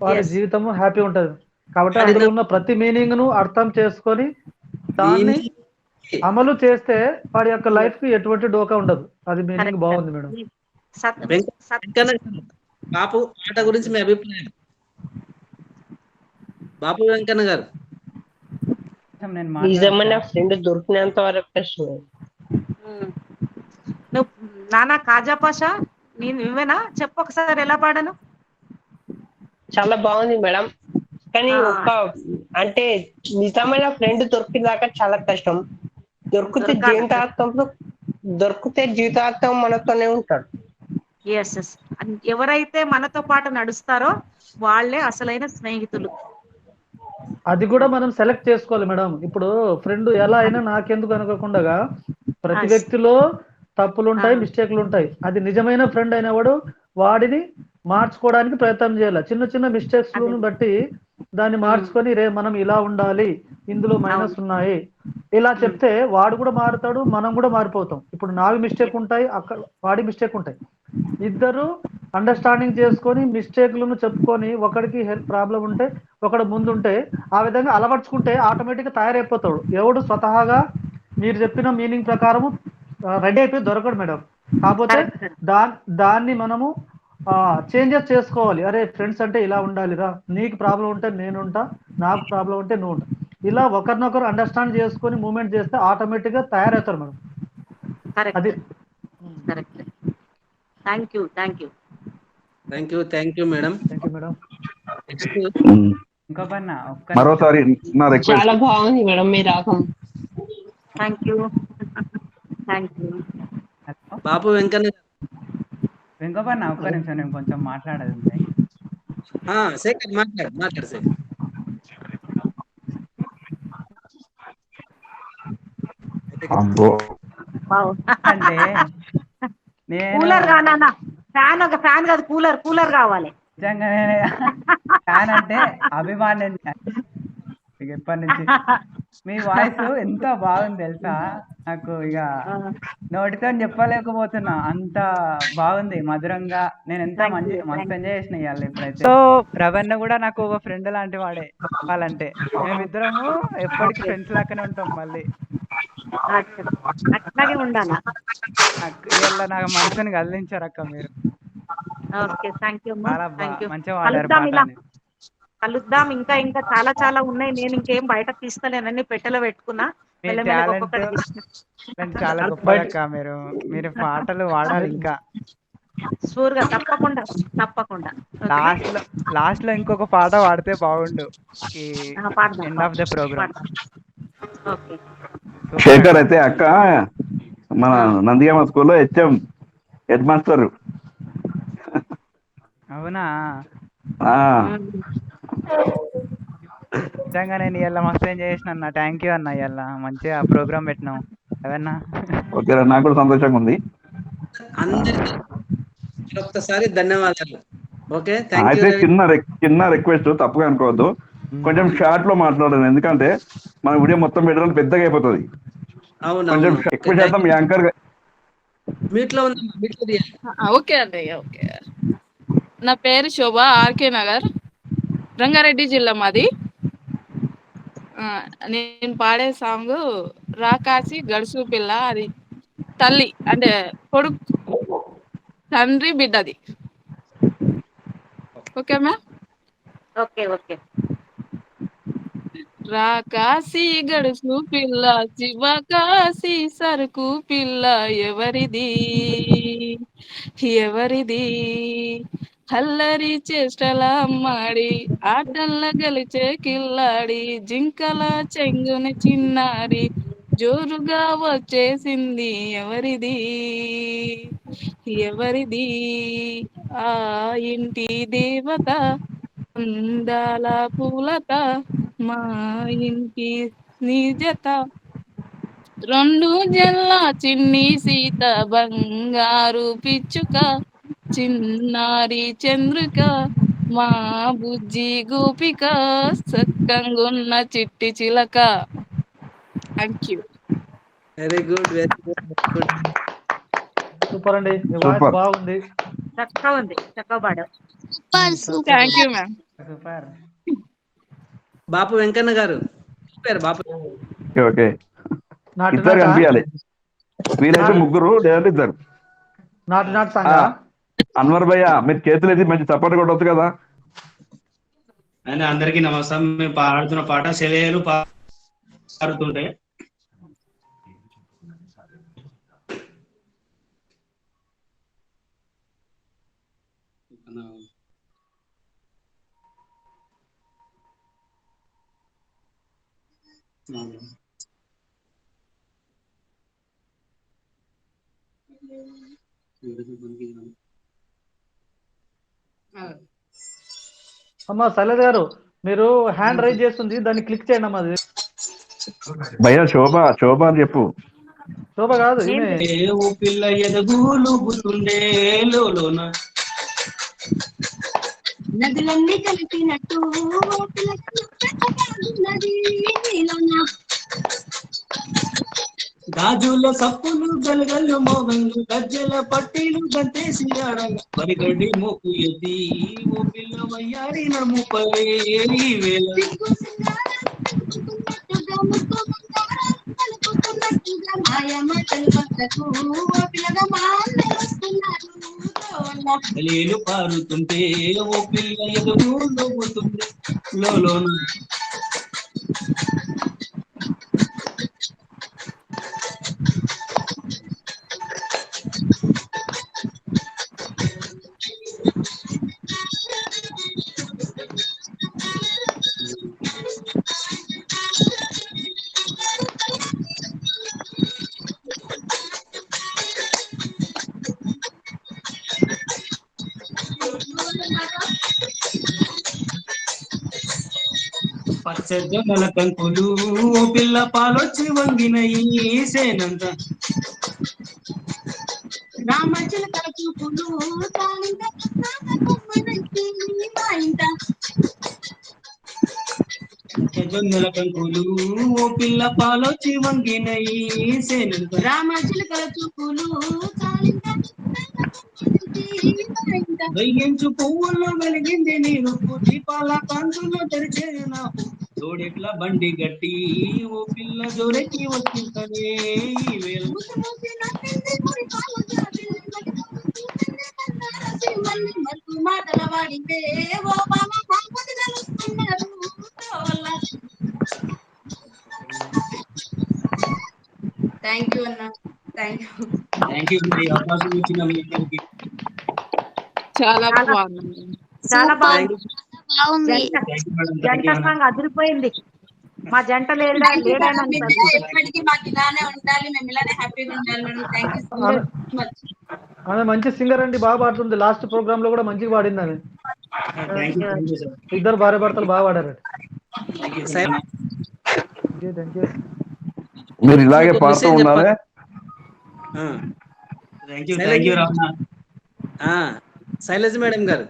Speaker 7: వారి
Speaker 6: Yes.
Speaker 7: జీవితం హ్యాపీ ఉంటది. కాబట్టి అందులో ఉన్న ప్రతి మీనింగ్ ను అర్థం చేసుకొని దాన్ని అమలు చేస్తే వాడి యొక్క లైఫ్ కి ఎటువంటి డోకా ఉండదు. అది మీనింగ్ బాగుంది మేడం.
Speaker 1: బాపు ఆట గురించి మీ అభిప్రాయం? బాపు వెంకన్న గారు.
Speaker 12: నిజమైన ఫ్రెండ్ దొరికినంత వరకు కష్టమే.
Speaker 6: నువ్వు నానా కాజా పాషా నువ్వేనా చెప్పు ఒకసారి ఎలా పాడాను.
Speaker 12: చాలా బాగుంది మేడం. కానీ ఒక అంటే నిజమైన ఫ్రెండ్ దొరికిదాకా చాలా కష్టం. దొరికితే జీవితాంతం మనతోనే ఉంటాడు.
Speaker 6: ఎస్ ఎస్ ఎవరైతే మనతో పాటు నడుస్తారో వాళ్ళే అసలైన స్నేహితులు.
Speaker 7: అది కూడా మనం సెలెక్ట్ చేసుకోవాలి మేడం. ఇప్పుడు ఫ్రెండ్ ఎలా అయినా నాకెందుకు అనుకోకుండా ప్రతి వ్యక్తిలో తప్పులు ఉంటాయి, మిస్టేక్లు ఉంటాయి. అది నిజమైన ఫ్రెండ్ అయినవాడు వాడిని మార్చుకోవడానికి ప్రయత్నం చేయాలి. చిన్న చిన్న మిస్టేక్స్ బట్టి దాన్ని మార్చుకొని రే మనం ఇలా ఉండాలి, ఇందులో మైనస్ ఉన్నాయి ఇలా చెప్తే వాడు కూడా మారుతాడు, మనం కూడా మారిపోతాం. ఇప్పుడు నావి మిస్టేక్ ఉంటాయి, అక్కడ వాడి మిస్టేక్ ఉంటాయి. ఇద్దరు అండర్స్టాండింగ్ చేసుకొని మిస్టేక్లను చెప్పుకొని ఒకడికి హెల్త్ ప్రాబ్లం ఉంటే ఒకడు ముందుంటే ఆ విధంగా అలవర్చుకుంటే ఆటోమేటిక్గా తయారైపోతాడు. ఎవడు స్వతహాగా మీరు చెప్పిన మీనింగ్ ప్రకారము రెడీ అయిపోయి దొరకడు మేడం. కాకపోతే దాన్ని మనము చేంజెస్ చేసుకోవాలి. అరే ఫ్రెండ్స్ అంటే ఇలా ఉండాలిరా, నీకు ప్రాబ్లం ఉంటే నేనుంటా, నాకు ప్రాబ్లం ఉంటే నువ్వు ఉంటా, ఇలా ఒకరినొకరు అండర్స్టాండ్ చేసుకొని మూవ్మెంట్ చేస్తే ఆటోమేటిక్గా తయారవుతారు మేడం. అది
Speaker 6: correct. Thank you madam.
Speaker 7: Thank you madam.
Speaker 2: మరోసారి నా రిక్వెస్ట్.
Speaker 12: చాలా బాగుంది మేడం మీ రాగం.
Speaker 6: Thank you.
Speaker 1: బాపు వెంకన్న
Speaker 11: వెంకపన్న ఒక్క నిమిషం, నేను కొంచెం మాట్లాడేది ఉంది.
Speaker 1: శేఖర్ మాట్లాడు శేఖర్.
Speaker 2: అబ్బో
Speaker 11: అంటే నేను
Speaker 6: కూలర్ కానా ఫ్యాన్, ఒక ఫ్యాన్ కాదు కూలర్, కూలర్ కావాలి.
Speaker 11: నిజంగానే ఫ్యాన్ అంటే అభిమానం ఇక ఎప్పటి నుంచి. మీ వాయిస్ ఎంత బాగుంది తెలుసా, నాకు ఇక నోటితో చెప్పలేకపోతున్నా, అంత బాగుంది మధురంగా. నేను ఎంత మస్తు ఎంజాయ్ చేసిన ఇవాళ ఇప్పుడైతే. సో రవణ కూడా నాకు ఒక ఫ్రెండ్ లాంటి వాడే చెప్పాలంటే. మేమిద్దరము ఎప్పటికీ ఫ్రెండ్స్ లాగానే ఉంటాం. మళ్ళీ
Speaker 6: అట్లాగే ఉండాలా.
Speaker 11: ఇవాళ నాకు మనసుని కదిలించారు అక్క మీరు.
Speaker 6: ఓకే, థ్యాంక్ యూ,
Speaker 11: చాలా మంచిగా వాడారు
Speaker 6: కలుద్దాం ఇలా,
Speaker 11: పాటని.
Speaker 6: కలుద్దాం. ఇంకా ఇంకా చాలా చాలా ఉన్నాయి. నేను ఇంకేం బయట తీస్తలేనని పెట్టెలో పెట్టుకున్నా.
Speaker 11: మీ
Speaker 6: మెల్లమెల్లగా
Speaker 11: టాలెంట్
Speaker 6: ఒక్కొక్కటి
Speaker 11: చాలా గొప్పదక్క. మీరు పాటలు వాడాలి ఇంకా.
Speaker 6: షూర్గా, తప్పకుండా తప్పకుండా.
Speaker 11: లాస్ట్ లో ఇంకొక పాట పాడితే బాగుండు ఈ end of the program.
Speaker 6: Okay.
Speaker 2: Shekhar అయితే అక్క మన నందిగామ స్కూల్లో హెచ్ఎం హెడ్ మాస్టర్.
Speaker 11: అవునా? నిజంగా నేను ఇవాళ మస్తు ఎంజాయ్ చేసిన అన్న. థ్యాంక్ యూ అన్న, ఇవాళ మంచిగా ప్రోగ్రామ్ పెట్టినాం అవన్నా.
Speaker 2: ఓకే, నాకు కూడా సంతోషంగా ఉంది.
Speaker 1: అందరికీ ఒక్కసారి ధన్యవాదాలు. ఓకే,
Speaker 2: అయితే చిన్న రిక్వెస్ట్, తప్పుగా అనుకోవద్దు, కొంచెం షార్ట్ లో మాట్లాడాను. ఎందుకంటే మన వీడియో మొత్తం పెట్టడానికి పెద్దగా అయిపోతుంది. కొంచెం ఎక్కువ శాతం యాంకర్
Speaker 1: మీట్లో
Speaker 9: ఓకే అన్నయ్య, ఓకే. నా పేరు శోభ, ఆర్కే నగర్, రంగారెడ్డి జిల్లా మాది. నేను పాడే సాంగ్ రాకాసి గడుసు పిల్ల, అది తల్లి అంటే కొడుకు తండ్రి బిడ్డది. Okay ma'am?
Speaker 6: Okay okay.
Speaker 9: రాకాసి గడుసు పిల్ల, శివకాసి సరుకు పిల్ల, ఎవరిది ఎవరిది, హల్లరి చేష్టల అమ్మాడి, ఆటల్ల గెలిచే కిల్లాడి, జింకల చెంగుని చిన్నారి, జోరుగా వచ్చేసింది, ఎవరిది ఎవరిది, ఆ ఇంటి దేవత, అందాల పూలత, మా ఇంటి నిజత, రెండు జల్ల చిన్ని సీత, బంగారు పిచ్చుక, చిన్నారి చంద్రిక, మా బుజ్జి గోపిక, సక్కంగున్న చిట్టి చిలక. Thank you.
Speaker 1: Very good, very good.
Speaker 7: Super అండి, మీ వాయిస్ బాగుంది,
Speaker 6: చక్కగా ఉంది, చక్కగా పాడావు.
Speaker 9: Thank you ma'am.
Speaker 11: Super.
Speaker 1: Bapu Venkanna గారు బాపు.
Speaker 2: ఓకే, ఇద్దరు కనిపించాలి, వీలైతే ముగ్గురు లేదంటే ఇద్దరు. అన్వర్ భయ్య, మీరు చేతులు ఎత్తి మంచి సపోర్ట్ కొట్టవచ్చు కదా.
Speaker 8: అండ్ అందరికీ నమస్కారం. మేము పాడుతున్న పాట సెలయేరు పాడుతుంటే
Speaker 7: అమ్మా శైలజ గారు, మీరు హ్యాండ్ రైజ్ చేస్తుంది, దాన్ని క్లిక్ చేయండి అమ్మా.
Speaker 2: భయ్యా శోభ అని చెప్పు.
Speaker 7: శోభ కాదు,
Speaker 8: పిల్ల ఎదగూలుగుతుండే లోన
Speaker 13: నదులన్నీ కలిపినట్టు
Speaker 8: గాజుల సప్పులు గలగలు మోగంగు, గజ్జల పట్టీలు గంతేసి ఆడగ, పరిగడి మోకు ఎత్తి ఓ పిల్ల వయ్యారిన ముప్పలే వేళ. లేలు పారుతుంటే ఓ పిల్ల ఎదుగుతుండే లోన. సజ్జమల కంకులు ఓ పిల్ల పాలొచ్చి వంగినయి సేనంత
Speaker 14: రామచిలకల చూపులు తాళింత కొమ్మనకి మా ఇంట
Speaker 8: సజ్జమల కంకులు ఓ పిల్ల పాలొచ్చి వంగినయి సేనంత
Speaker 14: రామచిలకల చూపులు తాళింత
Speaker 8: దయ్యించు పువ్వుల్లో వెలిగింది నీ రూపు దీపాల కాంతుల్లో తెరిచేది నా జోడెట్ల బండి గట్టి ఓ పిల్ల జోరెక్కి వచ్చింతనే ఈ వేళ
Speaker 14: మరుపు మాటల వాడితే ఓ బామ కాంపతి తెలుస్తున్నారు థ్యాంక్ యూ అన్న థ్యాంక్ యూ
Speaker 8: థ్యాంక్ యూ ఈ అవకాశం ఇచ్చిన మీ ఇద్దరికి
Speaker 9: చాలా బాగుంది.
Speaker 6: చాలా బాగుంది.
Speaker 13: బాగుంది.
Speaker 6: జంట సాంగ్ అదిరిపోయింది. మా జంట లేడా లేడని
Speaker 14: ఎప్పటికీ మాకు ఇలానే ఉండాలి, మేము ఇలానే హ్యాపీగా ఉండాలి madam. Thank you so much.
Speaker 7: ఆమె మంచి సింగర్ అండి, బాగా పాడుతుంది. లాస్ట్ ప్రోగ్రామ్ లో కూడా మంచిగా పాడింది ఆమె. ఇద్దరు భార్య భర్తలు బాగా పాడారు.
Speaker 2: మీరు ఇలాగే పాడుతూ ఉండాలి.
Speaker 1: శైలజ మేడం గారు